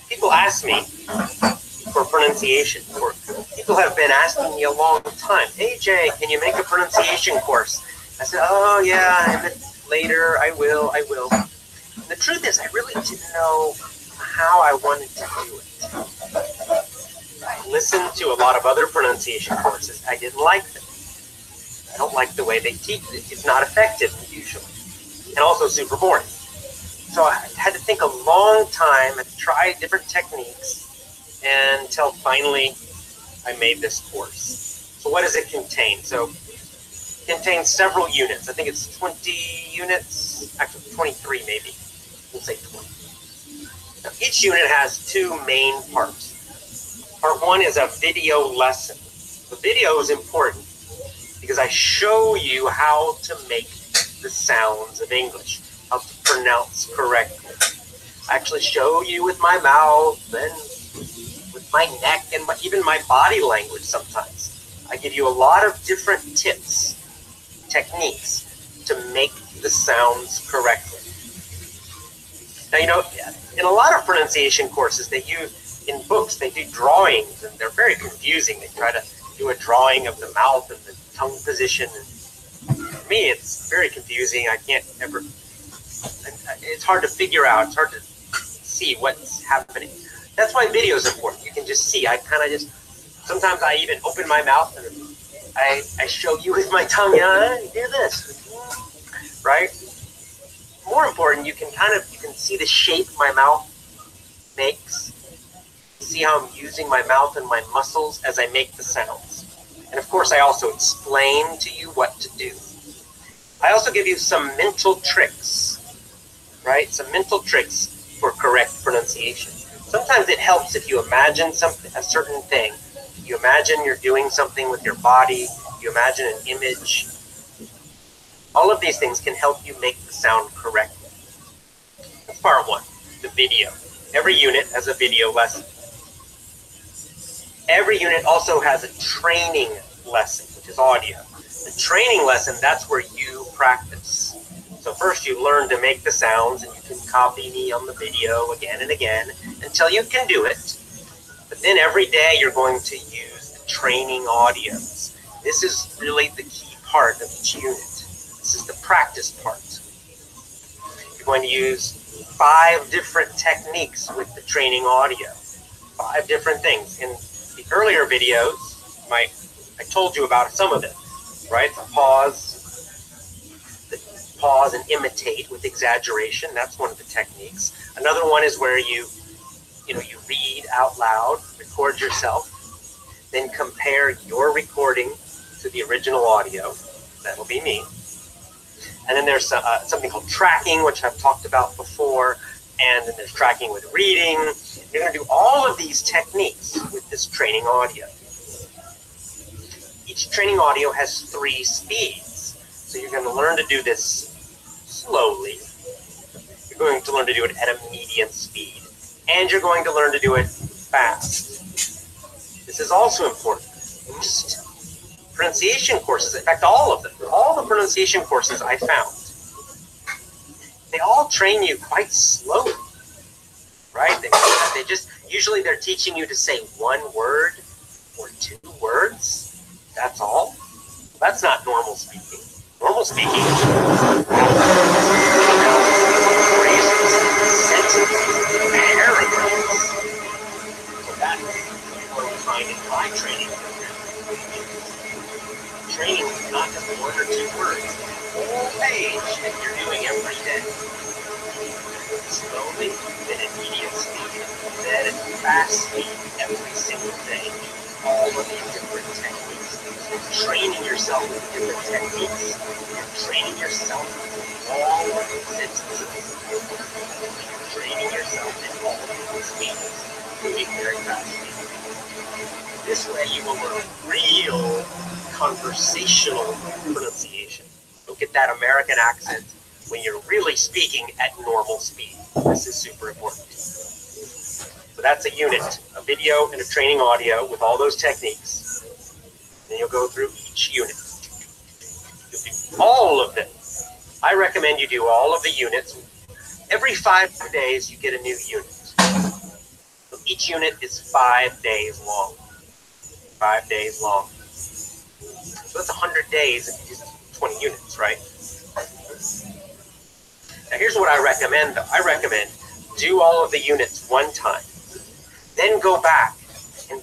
People ask me for pronunciation, or people have been asking me a long time, AJ, can you make a pronunciation course? I said, oh yeah, and later I will. And the truth is I really didn't know how I wanted to do it. I listened to a lot of other pronunciation courses. I didn't like them. I don't like the way they teach it. It's not effective usually, and also super boring. So I had to think a long time and try different techniques until finally I made this course. So what does it contain? So it contains several units. I think it's 20 units, actually 23 maybe. We'll say 20. Now, each unit has two main parts. Part one is a video lesson. The video is important because I show you how to make the sounds of English, how to pronounce correctly. I actually show you with my mouth and with my neck and even my body language sometimes. I give you a lot of different tips, techniques to make the sounds correctly. Now, in a lot of pronunciation courses, they use, in books, they do drawings, and they're very confusing. They try to do a drawing of the mouth and the tongue position. And for me, it's very confusing. I can't ever, it's hard to figure out. It's hard to see what's happening. That's why video is important. You can just see. I kind of just, sometimes I even open my mouth and I show you with my tongue, do this, right? More important, you can see the shape my mouth makes. See how I'm using my mouth and my muscles as I make the sounds. And of course, I also explain to you what to do. I also give you some mental tricks, right? Some mental tricks for correct pronunciation. Sometimes it helps if you imagine a certain thing. You imagine you're doing something with your body. You imagine an image. All of these things can help you make the sound correctly. That's part one, the video. Every unit has a video lesson. Every unit also has a training lesson, which is audio. The training lesson, that's where you practice. So first you learn to make the sounds, and you can copy me on the video again and again until you can do it. But then every day you're going to use the training audios. This is really the key part of each unit. This is the practice part. You're going to use 5 different techniques with the training audio. 5 different things. In the earlier videos, I told you about some of them, right? The pause and imitate with exaggeration. That's one of the techniques. Another one is where you read out loud, record yourself, then compare your recording to the original audio. That'll be me. And then there's something called tracking, which I've talked about before. And then there's tracking with reading. You're going to do all of these techniques with this training audio. Each training audio has 3 speeds. So you're going to learn to do this slowly. You're going to learn to do it at a medium speed. And you're going to learn to do it fast. This is also important. Most pronunciation courses, in fact, all of them, all the pronunciation courses I found, they all train you quite slowly, right? They just, usually they're teaching you to say 1 word or 2 words. That's all. That's not normal speaking. Normal speaking is phrases, sentences, paragraphs. So that's what we find in my training program. Training is not just 1 or 2 words. Whole page that you're doing every day. Slowly, then at medium speed, then at fast speed every single day. All of these different techniques. Training yourself with different techniques. You're training yourself with long sentences. You're training yourself in all different speeds, including very fast speed. This way you will learn real conversational pronunciation. Don't get that American accent when you're really speaking at normal speed. This is super important. So that's a unit, a video and a training audio with all those techniques. Then you'll go through each unit. You'll do all of them. I recommend you do all of the units. Every 5 days, you get a new unit. So each unit is 5 days long. 5 days long. So that's 100 days if you do 20 units, right? Now here's what I recommend, though. I recommend do all of the units one time. Then go back. And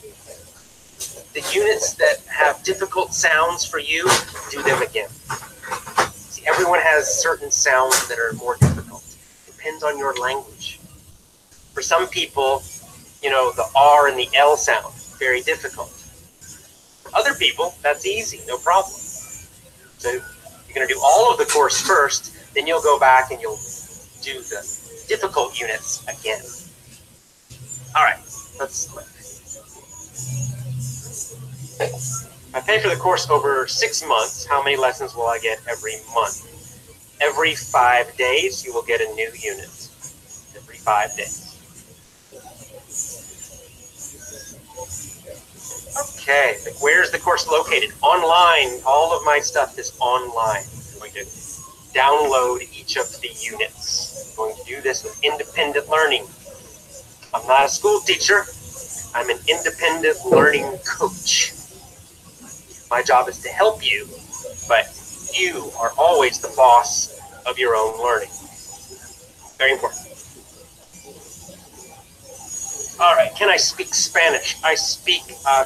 the units that have difficult sounds for you, do them again. See, everyone has certain sounds that are more difficult. Depends on your language. For some people, you know, the R and the L sound, very difficult. For other people, that's easy, no problem. So you're going to do all of the course first, then you'll go back and you'll do the difficult units again. All right, let's click. I pay for the course over 6 months. How many lessons will I get every month? Every 5 days, you will get a new unit. Every 5 days. Okay, where's the course located? Online. All of my stuff is online. I'm going to download each of the units. I'm going to do this with independent learning. I'm not a school teacher. I'm an independent learning coach. My job is to help you, but you are always the boss of your own learning. Very important. All right, can I speak Spanish? I speak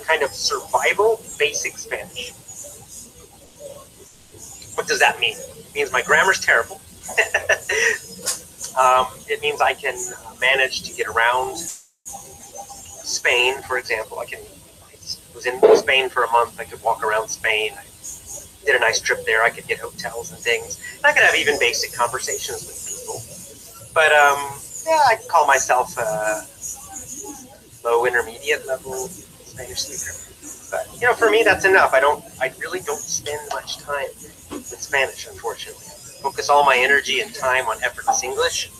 kind of survival basic Spanish. What does that mean? It means my grammar's terrible. It means I can manage to get around Spain, for example. I was in Spain for a month. I could walk around Spain. I did a nice trip there. I could get hotels and things. And I could have even basic conversations with people. But yeah, I call myself low intermediate level Spanish speaker. But you know, for me that's enough. I really don't spend much time with Spanish, unfortunately. I focus all my energy and time on effortless English.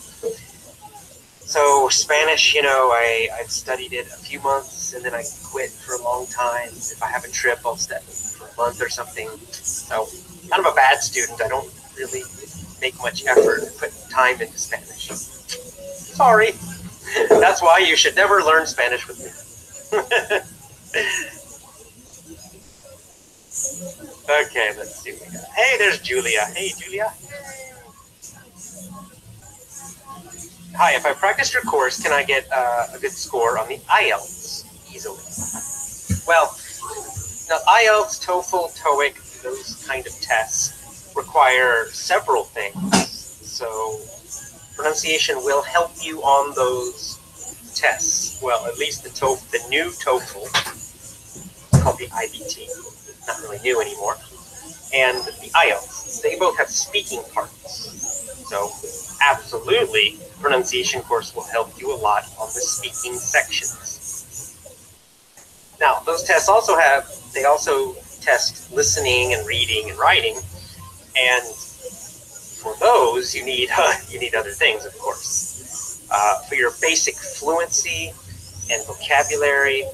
So Spanish, you know, I've studied it a few months and then I quit for a long time. If I have a trip, I'll study for a month or something. So kind of a bad student. I don't really make much effort to put time into Spanish. Sorry. That's why you should never learn Spanish with me. Okay, let's see what we got. Hey, there's Julia. Hey, Julia. Hi, if I practiced your course, can I get a good score on the IELTS easily? Well, now IELTS, TOEFL, TOEIC, those kind of tests require several things. So pronunciation will help you on those tests. Well, at least the new TOEFL, it's called the IBT, not really new anymore, and the IELTS. They both have speaking parts. So absolutely, pronunciation course will help you a lot on the speaking sections. Now, those tests also test listening and reading and writing, and for those you need other things, of course. For your basic fluency and vocabulary,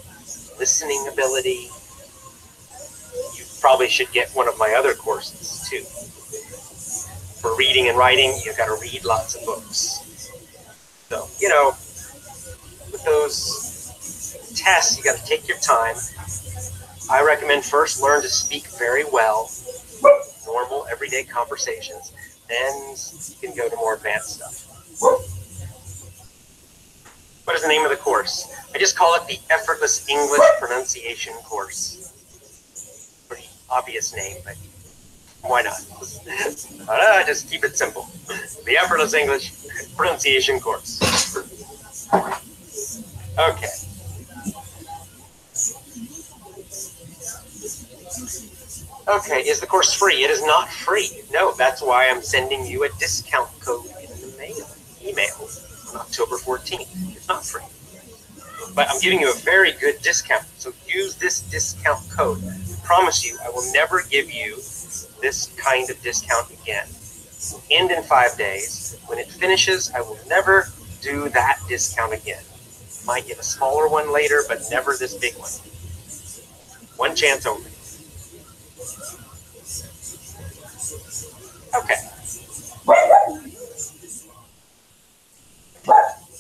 listening ability, you probably should get one of my other courses too. For reading and writing, you've got to read lots of books. So, you know, with those tests, you got to take your time. I recommend first learn to speak very well, normal, everyday conversations. Then you can go to more advanced stuff. What is the name of the course? I just call it the Effortless English Pronunciation Course. Pretty obvious name, but why not? Just keep it simple. The Effortless English Pronunciation Course. Okay. Okay, is the course free? It is not free. No, that's why I'm sending you a discount code in the email on October 14th. It's not free. But I'm giving you a very good discount. So use this discount code. I promise you, I will never give you this kind of discount again. It will end in 5 days. When it finishes, I will never do that discount again. Might get a smaller one later, but never this big one. One chance only. Okay.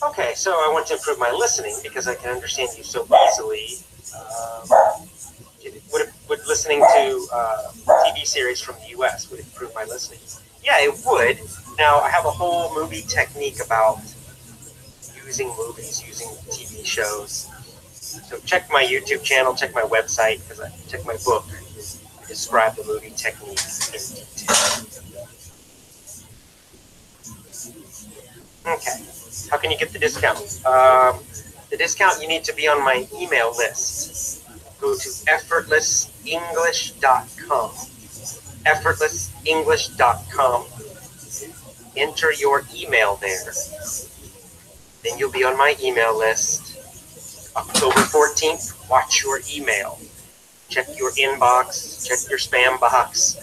Okay, so I want to improve my listening because I can understand you so easily. Would listening to TV series from the U.S. would improve my listening? Yeah, it would. Now, I have a whole movie technique about using movies, using TV shows. So check my YouTube channel, check my website, because I check my book. I describe the movie technique in detail. Okay, how can you get the discount? The discount, you need to be on my email list. Go to effortlessenglish.com. effortlessenglish.com. Enter your email there. Then you'll be on my email list. October 14th, watch your email. Check your inbox, check your spam box.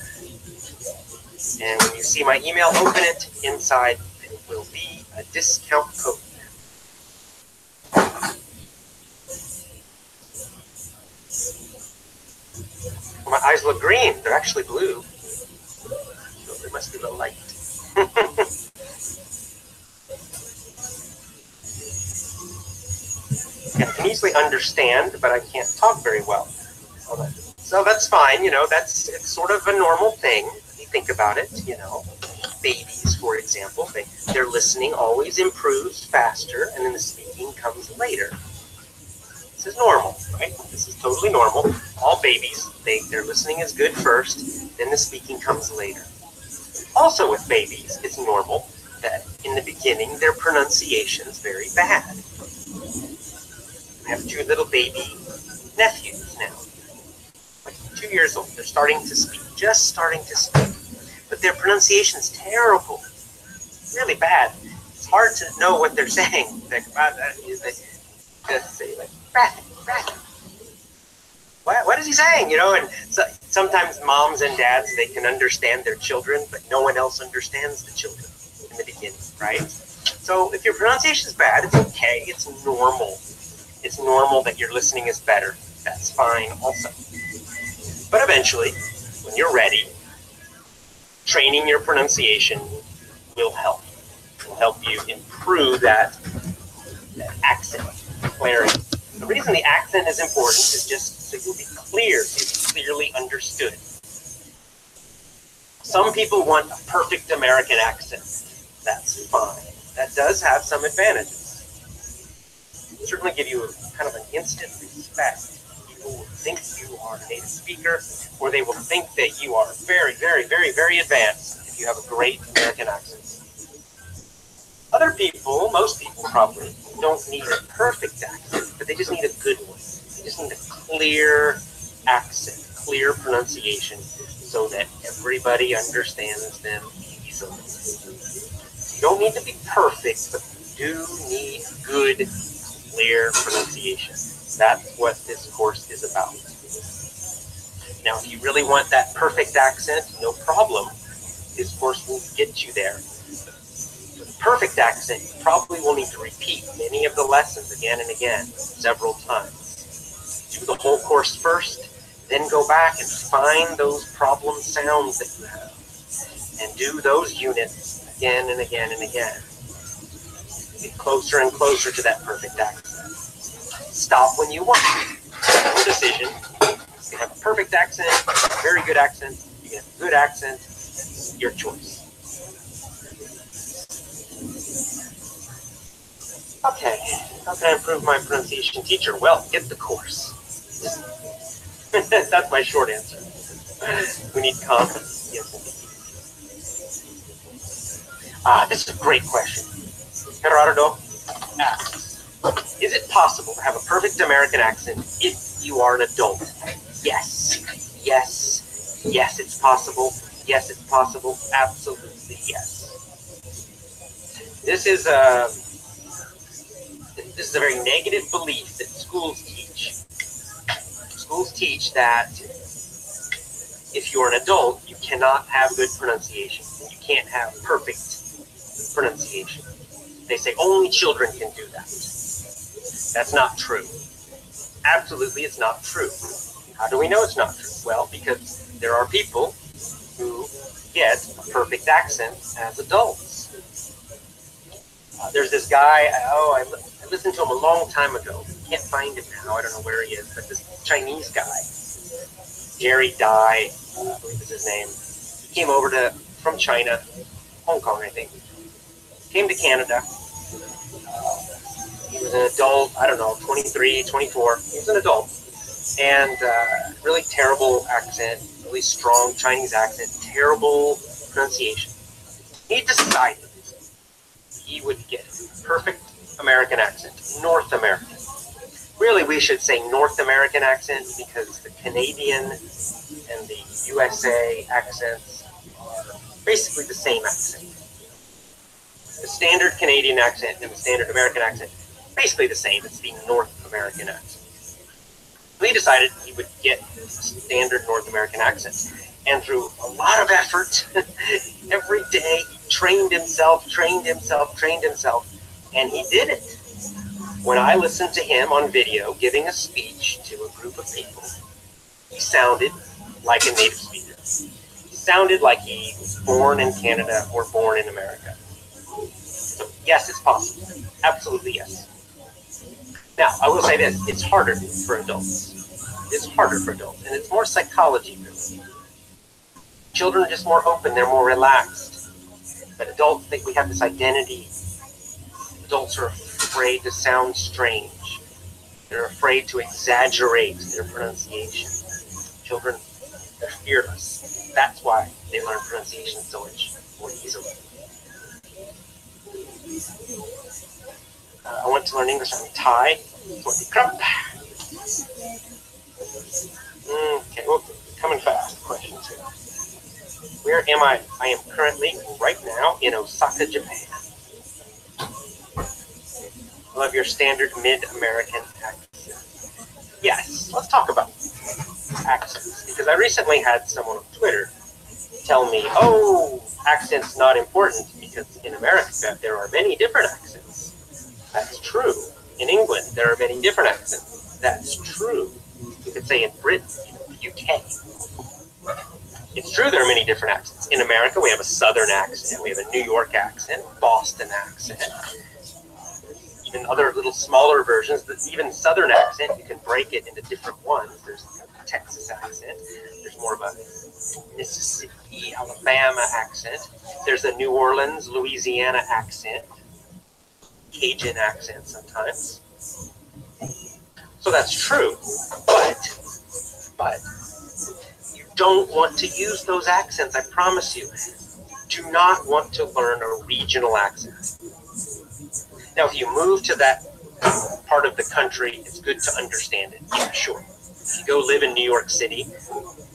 And when you see my email, open it. Inside there will be a discount code. My eyes look green. They're actually blue. So they must be the light. I can easily understand, but I can't talk very well. So that's fine, it's sort of a normal thing. You think about it, babies, for example, their listening always improves faster, and then the speaking comes later. This is normal, right? This is totally normal. All babies, their listening is good first, then the speaking comes later. Also with babies, it's normal that in the beginning, their pronunciation is very bad. I have 2 little baby nephews now, like 2 years old. They're starting to speak, just starting to speak. But their pronunciation is terrible, really bad. It's hard to know what they're saying. They just say like, rabbit. What is he saying? And so, sometimes moms and dads, they can understand their children, but no one else understands the children in the beginning, right? So if your pronunciation is bad, it's okay. It's normal. It's normal that your listening is better. That's fine also. But eventually, when you're ready, training your pronunciation will help. It will help you improve that accent clarity. The reason the accent is important is just so you'll be clear, you'll be clearly understood. Some people want a perfect American accent. That's fine. That does have some advantages. It'll certainly give you kind of an instant respect. People will think you are a native speaker, or they will think that you are very, very, very, very advanced if you have a great American accent. Other people, most people probably, don't need a perfect accent, but they just need a good one. They just need a clear accent, clear pronunciation, so that everybody understands them easily. You don't need to be perfect, but you do need good, clear pronunciation. That's what this course is about. Now, if you really want that perfect accent, no problem. This course will get you there. For the perfect accent, you probably will need to repeat many of the lessons again and again, several times. Do the whole course first, then go back and find those problem sounds that you have, and do those units again and again and again. Get closer and closer to that perfect accent. Stop when you want. Your decision. You can have a perfect accent, a very good accent, you can have a good accent, your choice. Okay, how can I improve my pronunciation, teacher? Well, get the course. That's my short answer. We need confidence. Yes, indeed. This is a great question. Gerardo asks, is it possible to have a perfect American accent if you are an adult? Yes. Yes. Yes, it's possible. Yes, it's possible. Absolutely yes. This is a very negative belief that schools teach. Schools teach that if you're an adult, you cannot have good pronunciation. You can't have perfect pronunciation. They say only children can do that. That's not true. Absolutely, it's not true. How do we know it's not true? Well, because there are people who get a perfect accent as adults. There's this guy, I listened to him a long time ago. Can't find him now, I don't know where he is, but this Chinese guy, Jerry Dai, I believe is his name. He came over from China, Hong Kong, I think. Came to Canada. He was an adult, I don't know, 23, 24. He was an adult. And really terrible accent, really strong Chinese accent, terrible pronunciation. He decided he would get perfect American accent, North American. Really, we should say North American accent because the Canadian and the USA accents are basically the same accent. The standard Canadian accent and the standard American accent, basically the same. It's the North American accent. So he decided he would get a standard North American accent. And through a lot of effort, every day, he trained himself, and he did it. When I listened to him on video giving a speech to a group of people, he sounded like a native speaker. He sounded like he was born in Canada or born in America. So yes, it's possible. Absolutely yes. Now, I will say this, it's harder for adults. It's harder for adults, and it's more psychology driven. Children are just more open, they're more relaxed. But adults think we have this identity. Adults are afraid to sound strange. They're afraid to exaggerate their pronunciation. Children, they're fearless. That's why they learn pronunciation so much more easily. I want to learn English on Thai. Okay, well, coming fast. Question 2. Where am I? I am currently, right now, in Osaka, Japan. Love your standard mid-American accent. Yes, let's talk about accents. Because I recently had someone on Twitter tell me, oh, accent's not important because in America there are many different accents. That's true. In England, there are many different accents. That's true. You could say in Britain, the UK. It's true there are many different accents. In America, we have a Southern accent, we have a New York accent, Boston accent, even other little smaller versions. Even Southern accent, you can break it into different ones. There's a Texas accent, there's more of a Mississippi, Alabama accent, there's a New Orleans, Louisiana accent, Cajun accent sometimes. So that's true, but you don't want to use those accents, I promise you. You do not want to learn a regional accent. Now, if you move to that part of the country, it's good to understand it, yeah, sure. If you go live in New York City,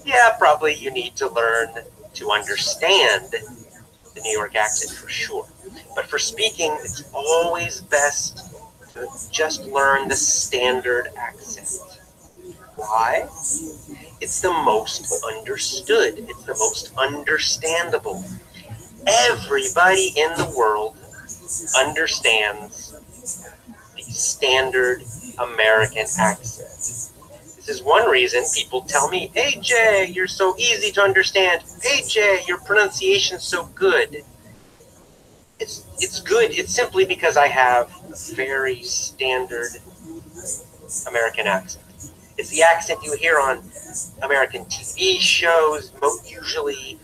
yeah, probably you need to learn to understand the New York accent for sure. But for speaking, it's always best to just learn the standard accent. Why? It's the most understood. It's the most understandable. Everybody in the world understands the standard American accent. This is one reason people tell me, AJ, you're so easy to understand. AJ, your pronunciation's so good. It's good. It's simply because I have a very standard American accent. It's the accent you hear on American TV shows, usually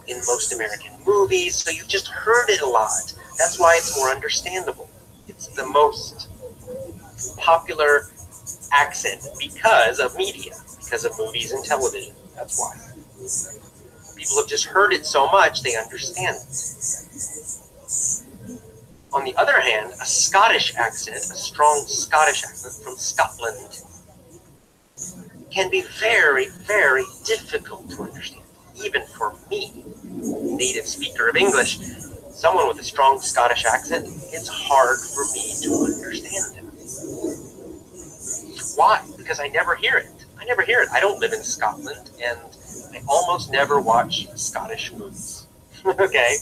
in most American movies, so you've just heard it a lot. That's why it's more understandable. It's the most popular accent because of media, because of movies and television. That's why. People have just heard it so much, they understand it. On the other hand, a Scottish accent, a strong Scottish accent from Scotland, can be very, very difficult to understand. Even for me, native speaker of English, someone with a strong Scottish accent, it's hard for me to understand them. Why? Because I never hear it. I never hear it. I don't live in Scotland, and I almost never watch Scottish movies, okay,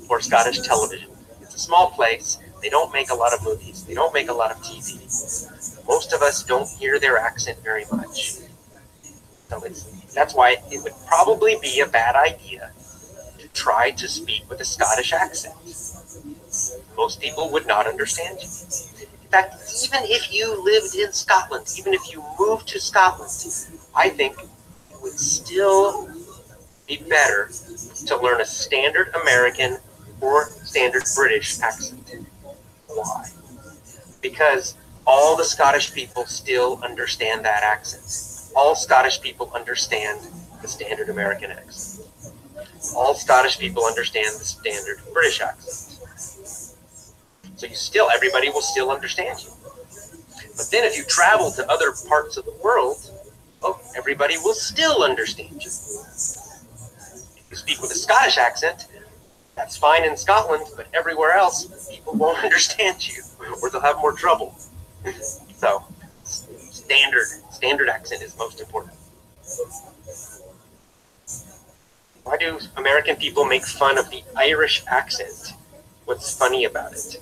or Scottish television. It's a small place. They don't make a lot of movies. They don't make a lot of TV. Most of us don't hear their accent very much. So that's why it would probably be a bad idea to try to speak with a Scottish accent. Most people would not understand you. In fact, even if you lived in Scotland, even if you moved to Scotland, I think it would still be better to learn a standard American or standard British accent. Why? Because all the Scottish people still understand that accent. All Scottish people understand the standard American accent. All Scottish people understand the standard British accent. So everybody will still understand you. But then if you travel to other parts of the world, everybody will still understand you. If you speak with a Scottish accent, that's fine in Scotland, but everywhere else, people won't understand you, or they'll have more trouble. So, standard accent is most important. Why do American people make fun of the Irish accent? What's funny about it?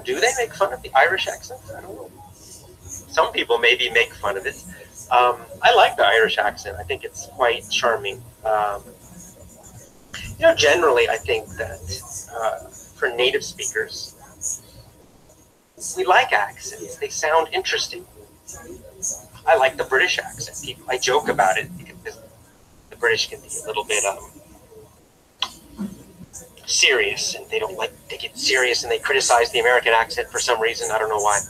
Do they make fun of the Irish accent? I don't know. Some people maybe make fun of it. I like the Irish accent. I think it's quite charming. Generally, I think that for native speakers, we like accents. They sound interesting. I like the British accent. I joke about it because the British can be a little bit serious, and they get serious and they criticize the American accent for some reason. I don't know why.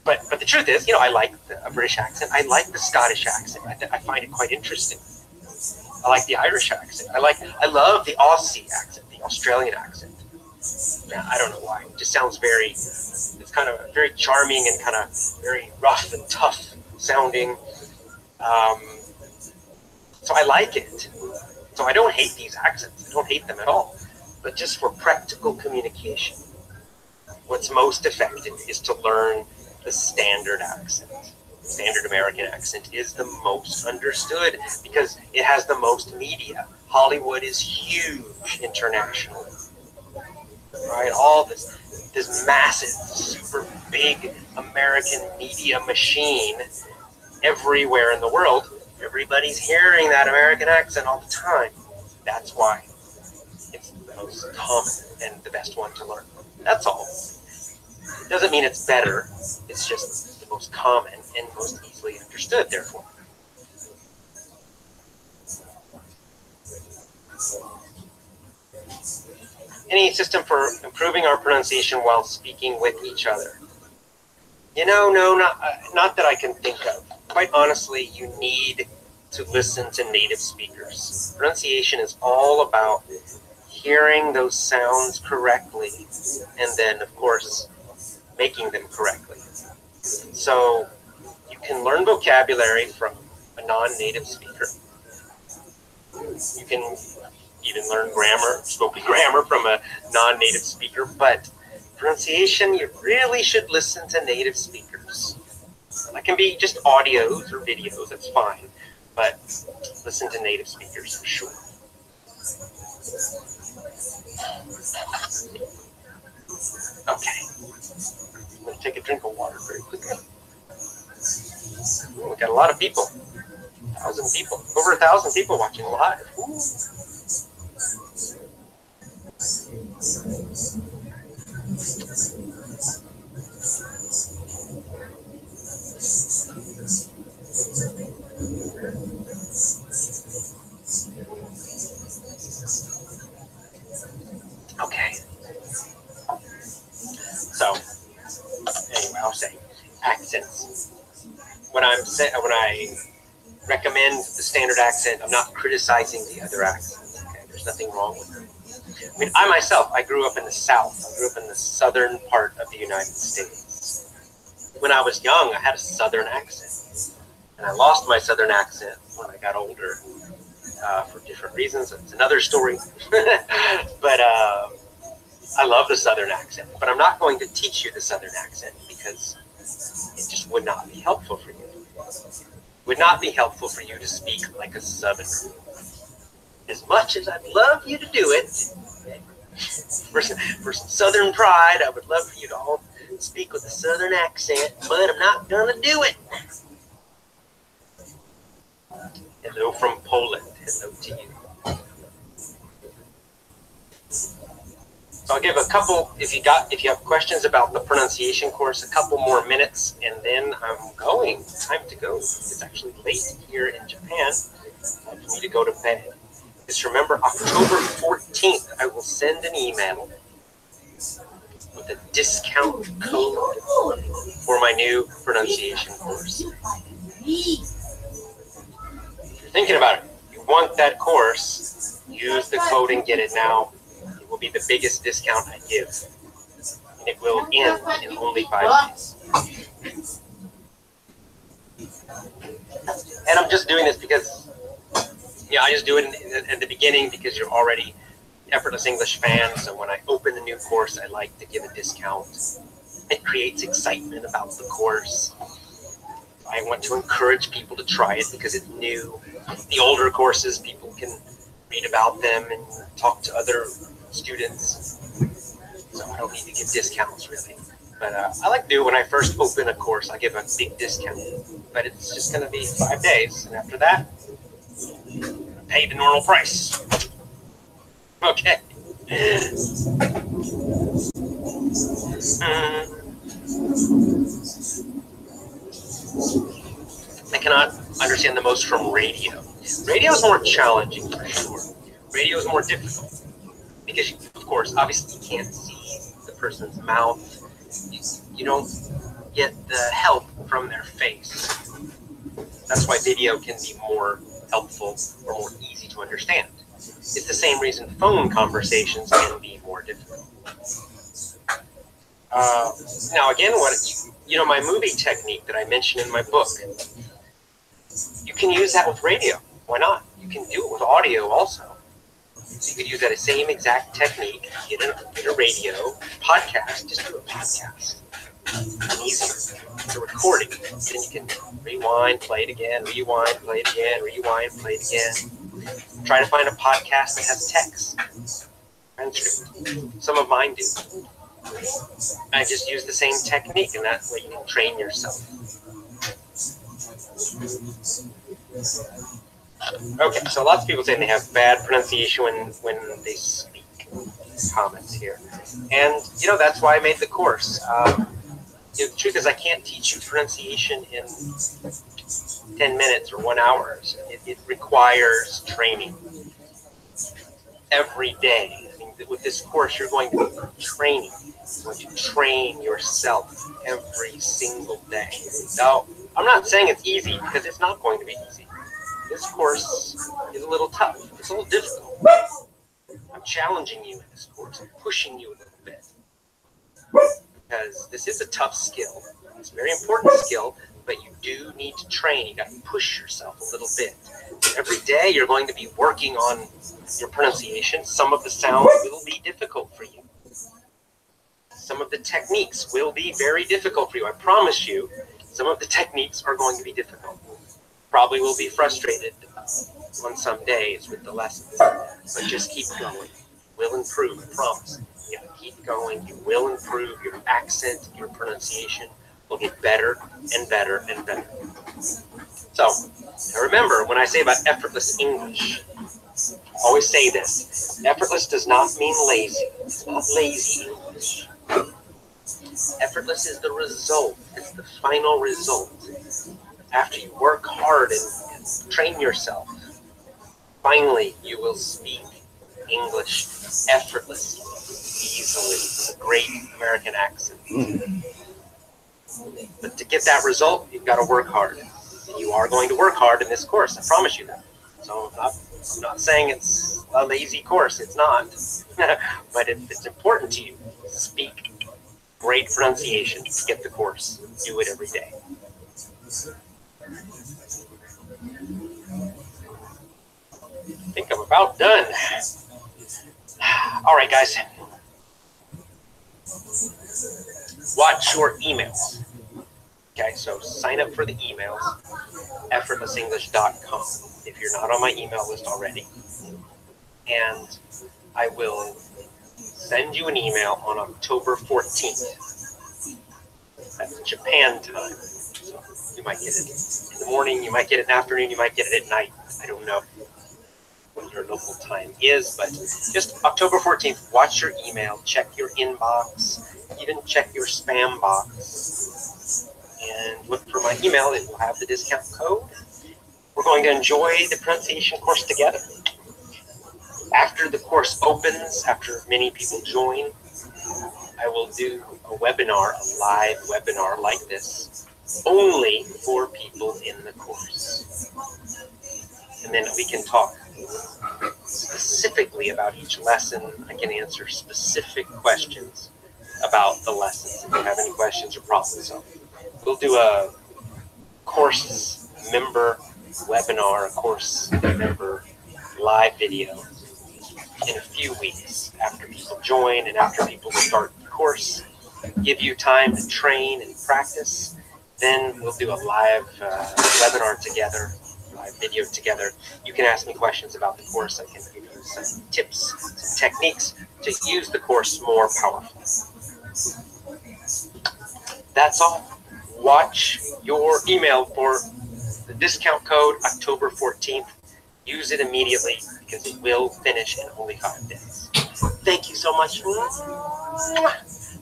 But the truth is, I like the British accent. I like the Scottish accent. I find it quite interesting. I like the Irish accent. I love the Aussie accent, the Australian accent. Yeah, I don't know why. It just sounds it's kind of very charming and kind of very rough and tough sounding. So I like it. So I don't hate these accents. I don't hate them at all. But just for practical communication, what's most effective is to learn the standard accent. Standard American accent is the most understood because it has the most media. Hollywood is huge internationally. Right? All this massive, super big American media machine everywhere in the world. Everybody's hearing that American accent all the time. That's why it's the most common and the best one to learn. That's all. It doesn't mean it's better. It's just the most common and most easily understood, therefore. Any system for improving our pronunciation while speaking with each other? No, not that I can think of. Quite honestly, you need to listen to native speakers. Pronunciation is all about hearing those sounds correctly and then, of course, making them correctly. So you can learn vocabulary from a non-native speaker. You can even learn spoken grammar from a non-native speaker, but pronunciation, you really should listen to native speakers. That can be just audios or videos, that's fine, but listen to native speakers for sure. Okay, I'm going to take a drink of water very quickly. We've got a lot of people, 1,000 people, over 1,000 people watching live. Ooh. Okay. So, anyway, I'll say accents. When I recommend the standard accent, I'm not criticizing the other accents. Okay, there's nothing wrong with them. I mean, I grew up in the South. I grew up in the southern part of the United States. When I was young, I had a southern accent, and I lost my southern accent when I got older for different reasons. It's another story. But I love the southern accent, but I'm not going to teach you the southern accent because it just would not be helpful for you. It would not be helpful for you to speak like a southerner. As much as I'd love you to do it, for some southern pride, I would love for you to all speak with a southern accent, but I'm not going to do it. Hello from Poland. Hello to you. So I'll give a couple, if you have questions about the pronunciation course, a couple more minutes, and then I'm going. Time to go. It's actually late here in Japan. Time for me to go to bed. Just remember, October 14th, I will send an email with a discount code for my new pronunciation course. If you're thinking about it, you want that course, use the code and get it now. It will be the biggest discount I give. And it will end in only 5 days. And I'm just doing this because, I just do it at the beginning because you're already Effortless English fan. So when I open a new course, I like to give a discount. It creates excitement about the course. I want to encourage people to try it because it's new. The older courses, people can read about them and talk to other students. So I don't need to give discounts really. But I like to do when I first open a course, I give a big discount. But it's just going to be 5 days. And after that, pay the normal price. Okay. I cannot understand the most from radio. Radio is more challenging for sure. Radio is more difficult because, of course, obviously you can't see the person's mouth. You don't get the help from their face. That's why video can be more helpful or more easy to understand. It's the same reason phone conversations can be more difficult. Now, again, my movie technique that I mentioned in my book, you can use that with radio. Why not? You can do it with audio also. So you could use that same exact technique in a radio podcast. Just do a podcast. Easier. It's a recording. Then you can rewind, play it again, rewind, play it again, rewind, play it again. Try to find a podcast that has text. Transcript. Some of mine do. I just use the same technique, and that way you can train yourself. Okay, so lots of people say they have bad pronunciation when they speak. Comments here. And, that's why I made the course. The truth is I can't teach you pronunciation in 10 minutes or 1 hour. It requires training every day. I mean, with this course, you're going to be training. You're going to train yourself every single day. Now, I'm not saying it's easy because it's not going to be easy. This course is a little tough. It's a little difficult. I'm challenging you in this course. I'm pushing you a little bit. Because this is a tough skill. It's a very important skill, but you do need to train. You got to push yourself a little bit. Every day you're going to be working on your pronunciation. Some of the sounds will be difficult for you. Some of the techniques will be very difficult for you. I promise you, some of the techniques are going to be difficult. Probably will be frustrated on some days with the lessons, but just keep going. Will improve, I promise. You gotta keep going. You will improve. Your accent, your pronunciation will get better and better and better. So, now remember, when I say about effortless English, I always say this. Effortless does not mean lazy. It's not lazy English. Effortless is the result. It's the final result. After you work hard and train yourself, finally you will speak English effortlessly, easily, with a great American accent. But to get that result, you've got to work hard. And you are going to work hard in this course, I promise you that. So I'm not saying it's a lazy course, it's not. But if it's important to you, speak great pronunciation to get the course. Do it every day. I think I'm about done. All right, guys. Watch your emails. Okay, so sign up for the emails, effortlessenglish.com, if you're not on my email list already. And I will send you an email on October 14th. That's Japan time. So you might get it in the morning, you might get it in the afternoon, you might get it at night. I don't know what your local time is, but just October 14th, watch your email, check your inbox, even check your spam box, and look for my email. It will have the discount code. We're going to enjoy the pronunciation course together. After the course opens, after many people join, I will do a webinar, a live webinar like this, only for people in the course. And then we can talk specifically about each lesson. I can answer specific questions about the lessons if you have any questions or problems. So we'll do a course member webinar, a course member live video in a few weeks after people join and after people start the course, give you time to train and practice. Then we'll do a live webinar together, live video together. You can ask me questions about the course. I can give you some tips, some techniques to use the course more powerfully. That's all. Watch your email for the discount code October 14th. Use it immediately because it will finish in only 5 days. Thank you so much.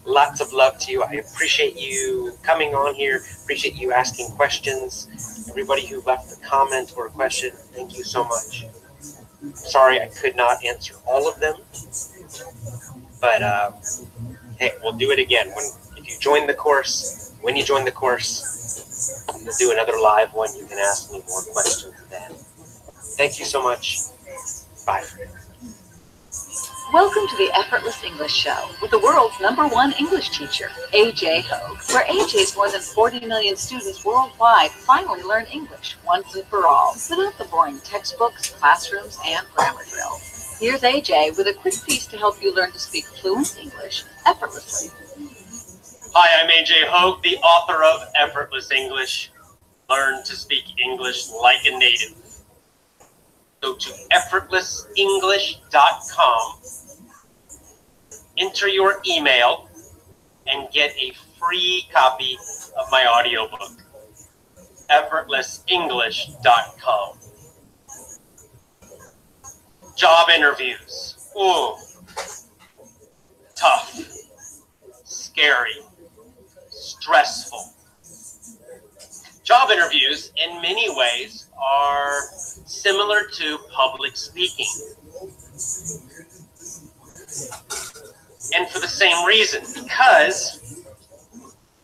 Lots of love to you. I appreciate you coming on here. Appreciate you asking questions. Everybody who left a comment or a question, thank you so much. Sorry I could not answer all of them. But hey, we'll do it again. If you join the course, when you join the course, we'll do another live one. You can ask me more questions then. Thank you so much. Bye. Welcome to the Effortless English Show with the world's #1 English teacher, AJ Hogue, where AJ's more than 40 million students worldwide finally learn English once and for all, without the boring textbooks, classrooms, and grammar drills. Here's AJ with a quick piece to help you learn to speak fluent English effortlessly. Hi, I'm AJ Hogue, the author of Effortless English. Learn to speak English like a native. Go to effortlessenglish.com, enter your email, and get a free copy of my audiobook. effortlessenglish.com. Job interviews. Ooh. Tough. Scary. Stressful. Job interviews, in many ways, are similar to public speaking. And for the same reason, because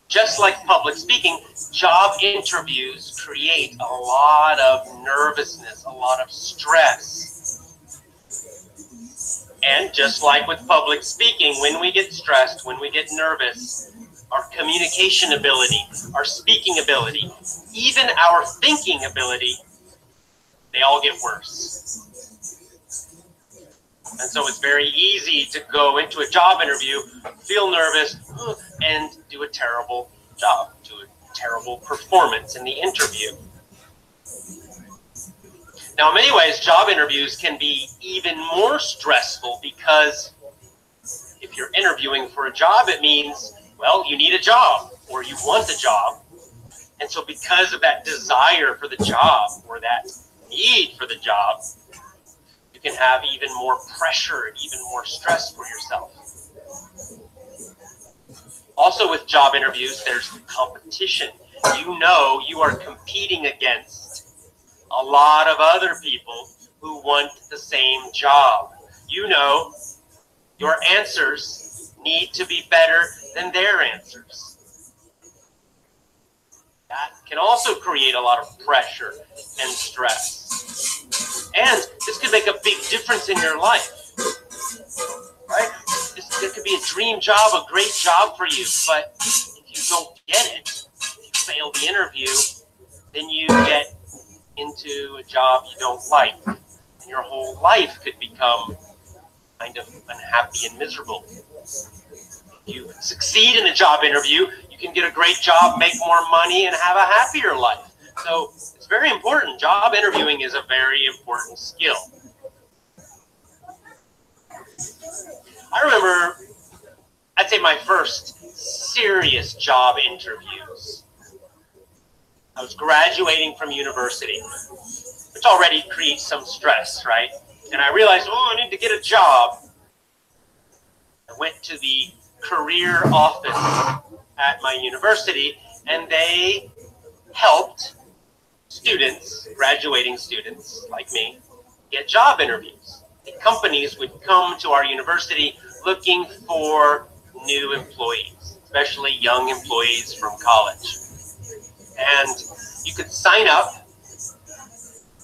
just like public speaking, job interviews create a lot of nervousness, a lot of stress. And just like with public speaking, when we get stressed, when we get nervous, our communication ability, our speaking ability, even our thinking ability, they all get worse. And so it's very easy to go into a job interview, feel nervous, and do a terrible job, do a terrible performance in the interview. Now, in many ways, job interviews can be even more stressful because if you're interviewing for a job, it means, well, you need a job or you want a job. And so because of that desire for the job or that need for the job, you can have even more pressure and even more stress for yourself. Also with job interviews, there's the competition. You know you are competing against a lot of other people who want the same job. You know your answers need to be better than their answers. That can also create a lot of pressure and stress. And this could make a big difference in your life, right? There could be a dream job, a great job for you, but if you don't get it, if you fail the interview, then you get into a job you don't like, and your whole life could become kind of unhappy and miserable. If you succeed in a job interview, you can get a great job, make more money, and have a happier life. So it's very important. Job interviewing is a very important skill. I remember, I'd say my first serious job interviews. I was graduating from university, which already creates some stress, right? And I realized, oh, I need to get a job. I went to the career office at my university, and they helped students, graduating students like me, get job interviews. The companies would come to our university looking for new employees, especially young employees from college. And you could sign up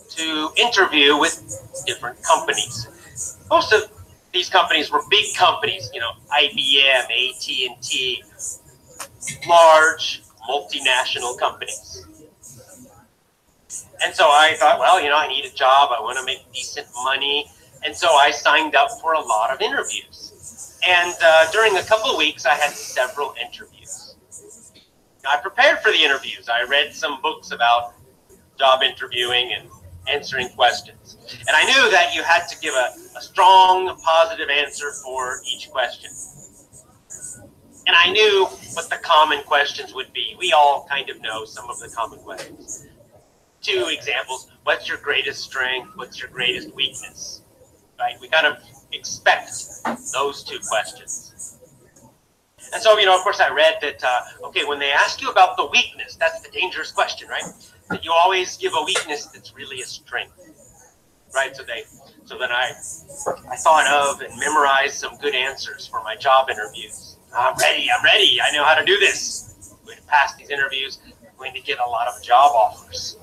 to interview with different companies. Most of these companies were big companies, you know, IBM, AT&T, large multinational companies. And so I thought, well, you know, I need a job. I want to make decent money. And so I signed up for a lot of interviews. And during a couple of weeks, I had several interviews. I prepared for the interviews. I read some books about job interviewing and answering questions. And I knew that you had to give a strong, positive answer for each question. And I knew what the common questions would be. We all kind of know some of the common questions. 2 examples. What's your greatest strength? What's your greatest weakness? Right? We kind of expect those 2 questions. And so, you know, of course, I read that, okay, when they ask you about the weakness, that's the dangerous question, right? That you always give a weakness that's really a strength, right? So then I thought of and memorized some good answers for my job interviews. I'm ready, I know how to do this. I'm going to pass these interviews, I'm going to get a lot of job offers.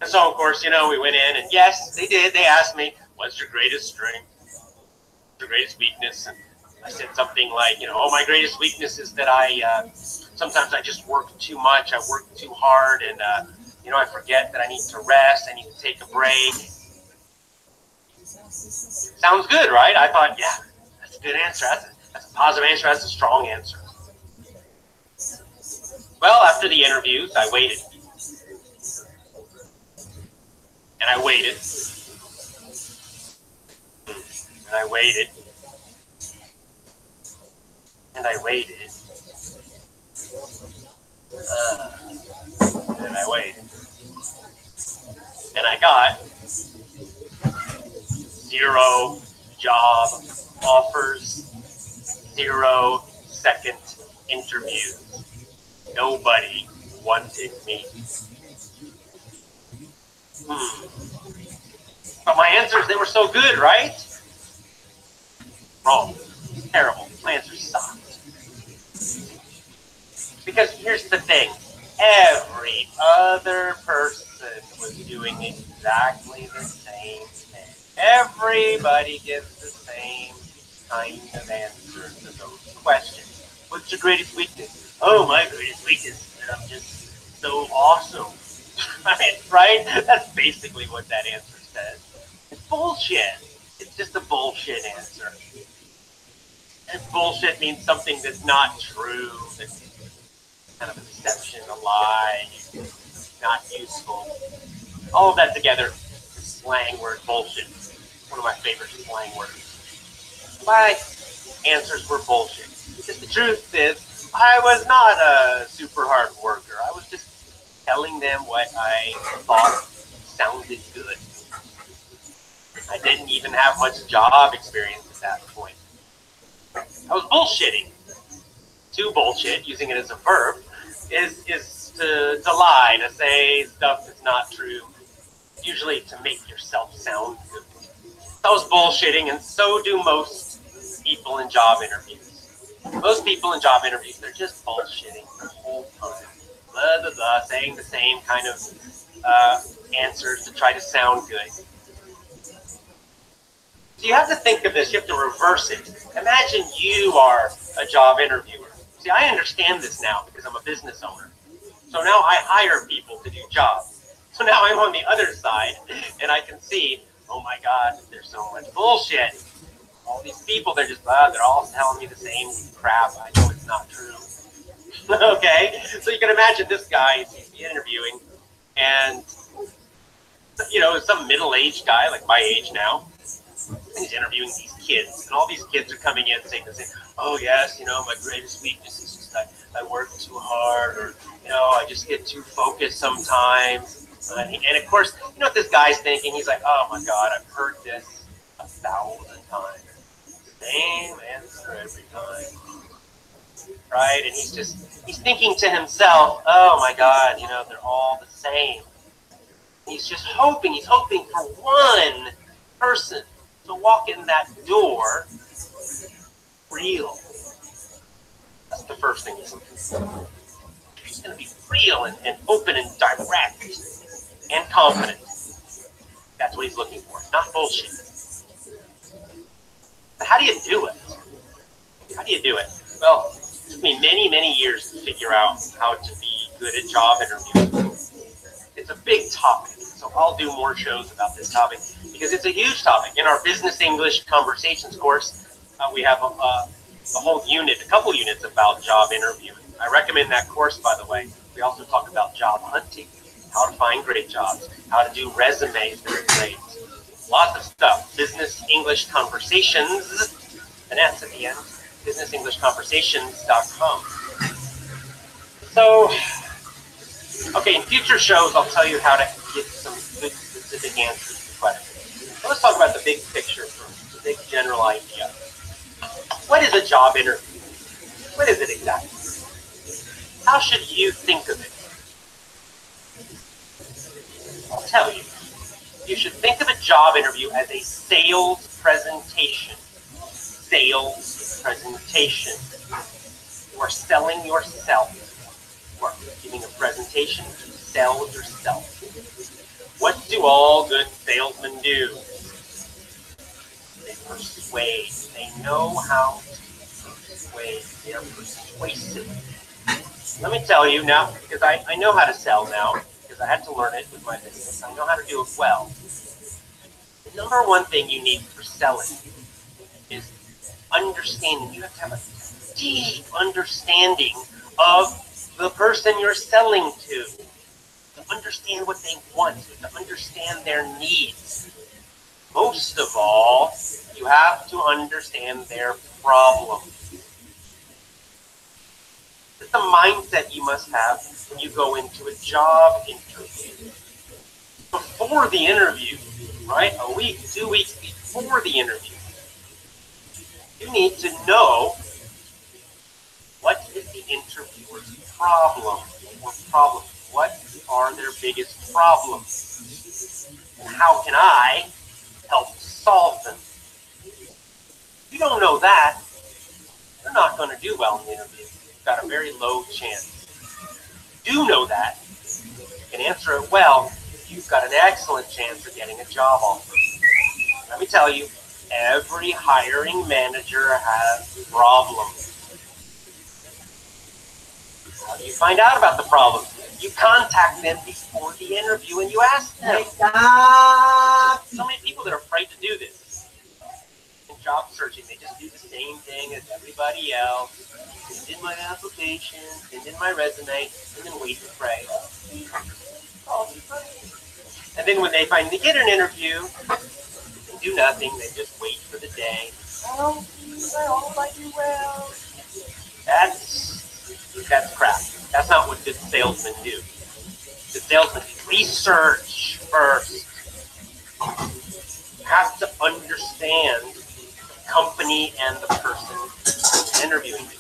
And so, of course, you know, we went in, and yes, they did. They asked me, what's your greatest strength? What's your greatest weakness? And I said something like, you know, oh, my greatest weakness is that sometimes I just work too much. I work too hard, and, you know, I forget that I need to rest. I need to take a break. Sounds good, right? I thought, yeah, that's a good answer. That's a positive answer. That's a strong answer. Well, after the interviews, I waited. And I waited. And I waited. And I waited. And I waited. And I got 0 job offers, 0 second interviews. Nobody wanted me. But my answers, they were so good, right? Wrong. Terrible. My answers sucked. Because here's the thing. Every other person was doing exactly the same thing. Everybody gives the same kind of answer to those questions. What's your greatest weakness? Oh, my greatest weakness is that I'm just so awesome. Right? That's basically what that answer says. It's bullshit. It's just a bullshit answer. And bullshit means something that's not true, that's kind of a deception, a lie, not useful. All of that together is slang word bullshit. One of my favorite slang words. My answers were bullshit. Because the truth is, I was not a super hard worker. I was just telling them what I thought sounded good. I didn't even have much job experience at that point. I was bullshitting. To bullshit, using it as a verb, is to lie, to say stuff that's not true, usually to make yourself sound good. I was bullshitting, and so do most people in job interviews. Most people in job interviews, they're just bullshitting the whole time. Blah, blah, blah, saying the same kind of answers to try to sound good. So you have to think of this. You have to reverse it. Imagine you are a job interviewer. See, I understand this now because I'm a business owner. So now I hire people to do jobs. So now I'm on the other side, and I can see, oh my God, there's so much bullshit. All these people, they're just, they're all telling me the same crap. I know it's not true. Okay? So you can imagine this guy, he's interviewing, and, you know, some middle-aged guy, like my age now, and he's interviewing these kids, and all these kids are coming in saying, oh yes, you know, my greatest weakness is just I work too hard, or, you know, I just get too focused sometimes. And of course, you know what this guy's thinking? He's like, oh my God, I've heard this 1,000 times. Same answer every time. Right? And he's thinking to himself, oh my God, you know, they're all the same. He's hoping for one person to walk in that door real. That's the first thing he's looking for. He's going to be real and open and direct and confident. That's what he's looking for, not bullshit. But how do you do it? How do you do it? Well, it took me many, many years to figure out how to be good at job interviews. It's a big topic, so I'll do more shows about this topic because it's a huge topic. In our Business English Conversations course, we have a whole unit, a couple units about job interviewing. I recommend that course, by the way. We also talk about job hunting, how to find great jobs, how to do resumes that are great. Lots of stuff. Business English Conversations, an S at the end, businessenglishconversations.com. So, okay, in future shows, I'll tell you how to get some good specific answers to questions. So let's talk about the big picture first, the big general idea. What is a job interview? What is it exactly? How should you think of it? I'll tell you. You should think of a job interview as a sales presentation. Sales presentation. You are selling yourself. You are giving a presentation to sell yourself. What do all good salesmen do? They persuade. They know how to persuade. They are persuasive. Let me tell you now, because I know how to sell now, because I had to learn it with my business. I know how to do it well. The number one thing you need for selling is understanding. You have to have a deep understanding of the person you're selling to understand what they want, to understand their needs. Most of all, you have to understand their problem. It's the mindset you must have when you go into a job interview. Before the interview, right? A week, 2 weeks before the interview, you need to know what is the interviewer's problem or problems. What are their biggest problems? And how can I help solve them? If you don't know that, you're not going to do well in the interview. You've got a very low chance. If you do know that, you can answer it well, you've got an excellent chance of getting a job offer. Let me tell you, every hiring manager has problems. How do you find out about the problem? You contact them before the interview and you ask them. So many people that are afraid to do this. In job searching, they just do the same thing as everybody else. Send in my application, send in my resume, and then wait and pray. And then when they finally get an interview, they do nothing. They just wait for the day. Oh, I hope I do well. That's crap. That's not what good salesmen do. Good salesmen research first. You have to understand the company and the person interviewing you.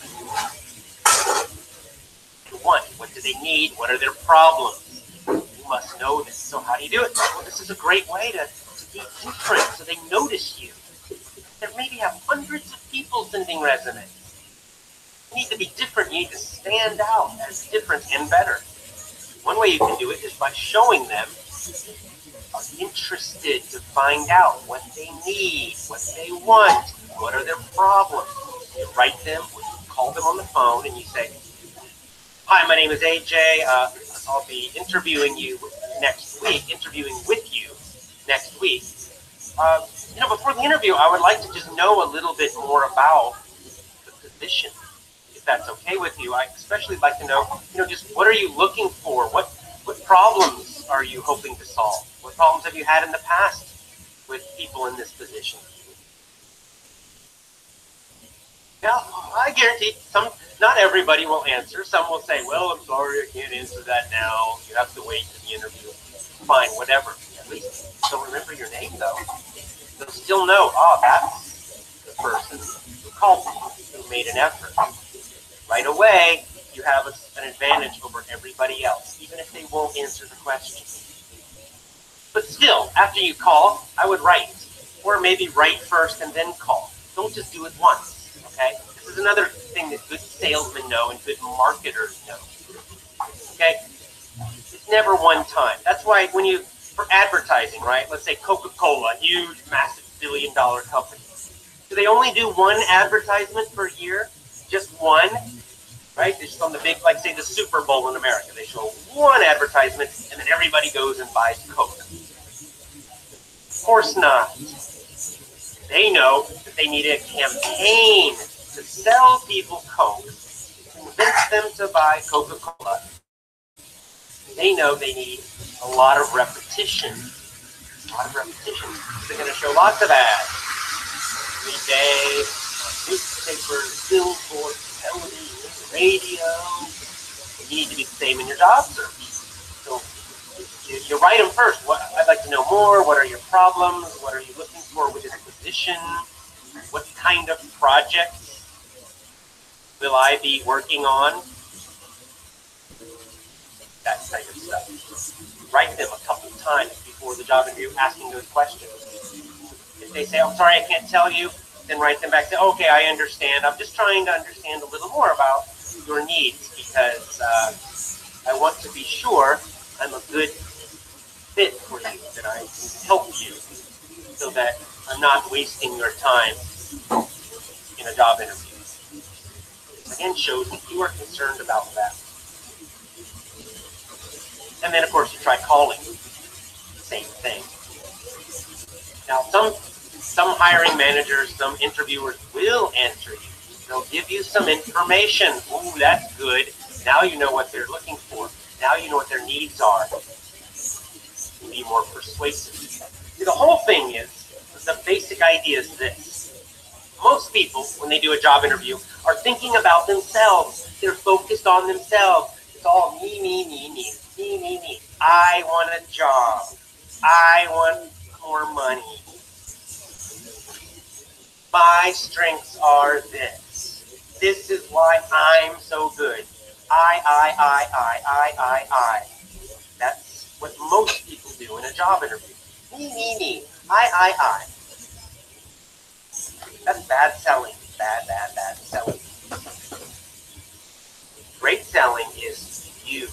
What do they need? What are their problems? You must know this. So how do you do it? Well, this is a great way to be different so they notice you. There maybe have hundreds of people sending resumes. You need to be different. You need to stand out as different and better. One way you can do it is by showing them are interested to find out what they need, what they want, what are their problems. You write them, or you call them on the phone, and you say, "Hi, my name is AJ. I'll be interviewing with you next week. Before the interview, I would like to just know a little bit more about the position. If that's okay with you, I especially like to know, just what are you looking for? What problems are you hoping to solve? What problems have you had in the past with people in this position?" Now, I guarantee not everybody will answer. Some will say, "Well, I'm sorry, I can't answer that now. You have to wait for the interview." fine, whatever. At least they'll remember your name, though. They'll still know, oh, that's the person who called me, who made an effort. Right away, you have an advantage over everybody else, even if they won't answer the question. But still, after you call, I would write. Or maybe write first and then call. Don't just do it once, okay? This is another thing that good salesmen know and good marketers know, okay? It's never one time. That's why when you, for advertising, right? Let's say Coca-Cola, huge, massive billion-dollar company. Do they only do one advertisement per year? Just one? Right? They just on the big, like say the Super Bowl in America, they show one advertisement and then everybody goes and buys Coke. Of course not. They know that they need a campaign to sell people Coke, convince them to buy Coca-Cola. They know they need a lot of repetition. They're going to show lots of ads every day, on newspapers, billboards, television, radio. You need to be the same in your job search. So you write them first. I'd like to know more. What are your problems? What are you looking for with this position? What kind of projects will I be working on? That kind of stuff. Write them a couple times before the job interview, asking those questions. If they say, I'm sorry, I can't tell you, then write them back. Say, okay, I understand. I'm just trying to understand a little more about your needs because I want to be sure I'm a good fit for you, that I can help you so that I'm not wasting your time in a job interview. Again, shows that you are concerned about that. And then, of course, you try calling. Same thing. Now, some hiring managers, some interviewers will answer you. They'll give you some information. Ooh, that's good. Now you know what they're looking for. Now you know what their needs are. Be more persuasive. See, the whole thing is, the basic idea is this. Most people, when they do a job interview, are thinking about themselves. They're focused on themselves. It's all me, me, me, me, me, me, me. I want a job. I want more money. My strengths are this. This is why I'm so good. I. That's what most people do in a job interview. Me. I. That's bad selling. Bad selling. Great selling is you.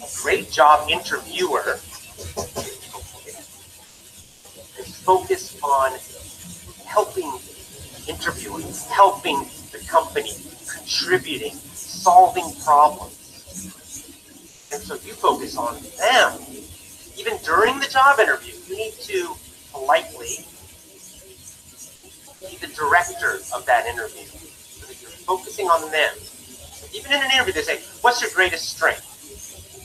A great job interviewer is focused on helping interviewing, helping the company, contributing, solving problems. And so you focus on them. Even during the job interview, you need to politely be the director of that interview so that you're focusing on them. Even in an interview, they say, what's your greatest strength?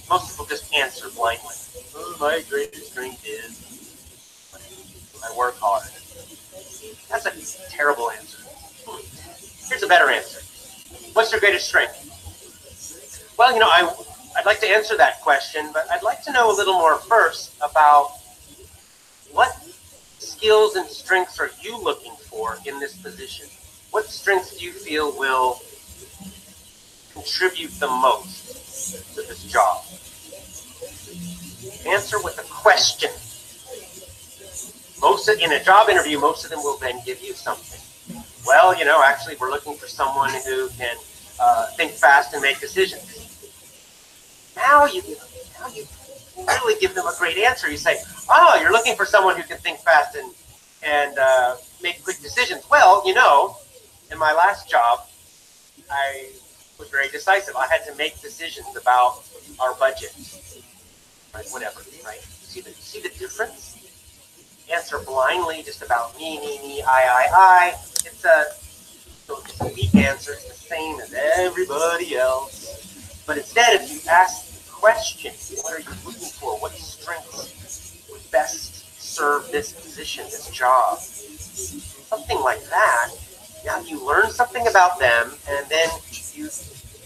Most people just answer blindly. Oh, my greatest strength is I work hard. That's a terrible answer. Here's a better answer. What's your greatest strength? Well, I'd like to answer that question, but I'd like to know a little more first about what skills and strengths are you looking for in this position? What strengths do you feel will contribute the most to this job? Answer with a question. In a job interview, most of them will then give you something. Well, actually, we're looking for someone who can think fast and make decisions. Now you really give them a great answer. You say, oh, you're looking for someone who can think fast and make quick decisions. Well, in my last job, I was very decisive. I had to make decisions about our budget. Right, whatever, right? See the difference? Answer blindly just about me, I. It's a weak answer. It's the same as everybody else. But instead, if you ask the question, what are you looking for? What strengths would best serve this position, this job? Something like that. Now you learn something about them, and then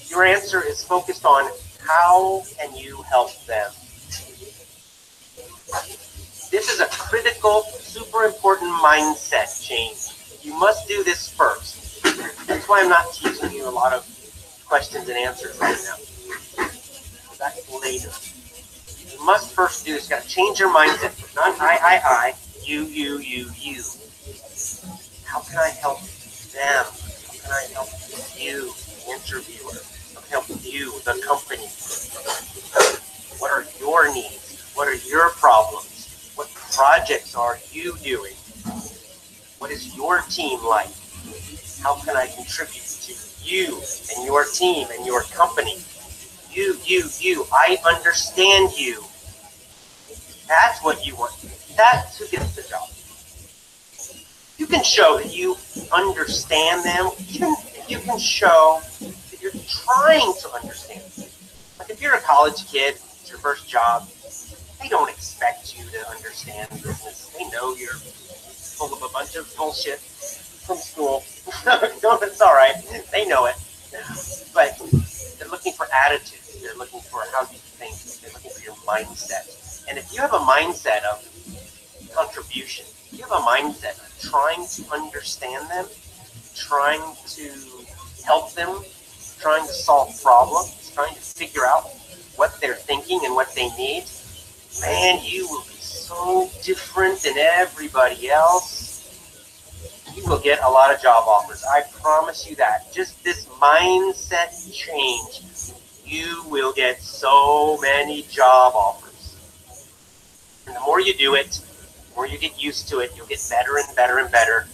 your answer is focused on How can you help them? This is a critical, super important mindset change. You must do this first. That's why I'm not teaching you a lot of questions and answers right now. That's later. You must first do this. You got to change your mindset. Not I. You. How can I help them? How can I help you, the interviewer? How can I help you, the company? What are your needs? What are your problems? What projects are you doing? What is your team like? How can I contribute to you and your team and your company? You. I understand you. That's what you want. That's who gets the job. You can show that you understand them. Even if you can show that you're trying to understand them. Like if you're a college kid, it's your first job, they don't expect you to understand business. They know you're full of a bunch of bullshit from school. No, it's all right. They know it. But they're looking for attitude. They're looking for how you think. They're looking for your mindset. And if you have a mindset of contribution, if you have a mindset of trying to understand them, trying to help them, trying to solve problems, trying to figure out what they're thinking and what they need, man, you will be so different than everybody else. You will get a lot of job offers. I promise you that. Just this mindset change, you will get so many job offers. And the more you do it, the more you get used to it, you'll get better and better and better.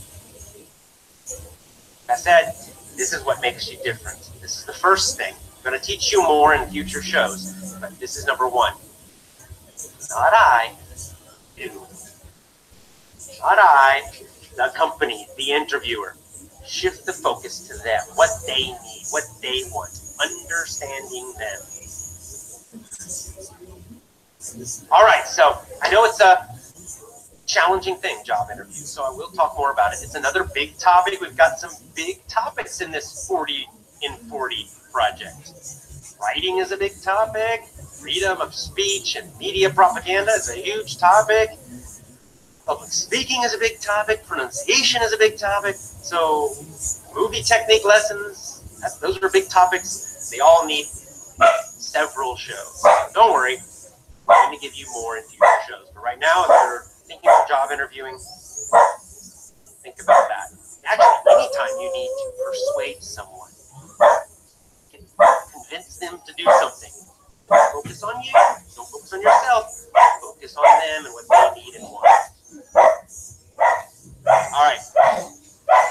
Like I said, this is what makes you different. This is the first thing. I'm going to teach you more in future shows, but this is number one. Not I, you. Not I, the company, the interviewer. Shift the focus to them, what they need, what they want, understanding them. All right, so I know it's a challenging thing, job interviews, so I will talk more about it. It's another big topic. We've got some big topics in this 40 in 40 project. Writing is a big topic. Freedom of speech and media propaganda is a huge topic. Public speaking is a big topic. Pronunciation is a big topic. So movie technique lessons, those are big topics. They all need several shows. Don't worry, I'm going to give you more in future shows. But right now, if you're thinking of job interviewing, think about that. Actually, anytime you need to persuade someone, convince them to do something, don't focus on you, don't focus on yourself, focus on them and what they need and want. All right,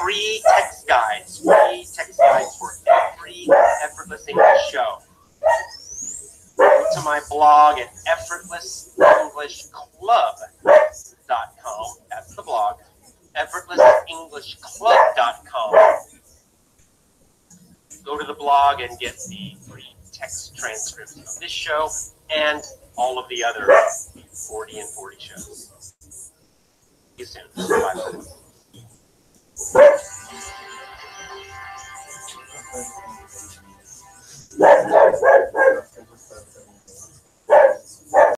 free text guides for every Effortless English show. Go to my blog at effortlessenglishclub.com. That's the blog. effortlessenglishclub.com. Go to the blog and get the free text transcripts of this show and all of the other 40 and 40 shows. See you soon. Bye.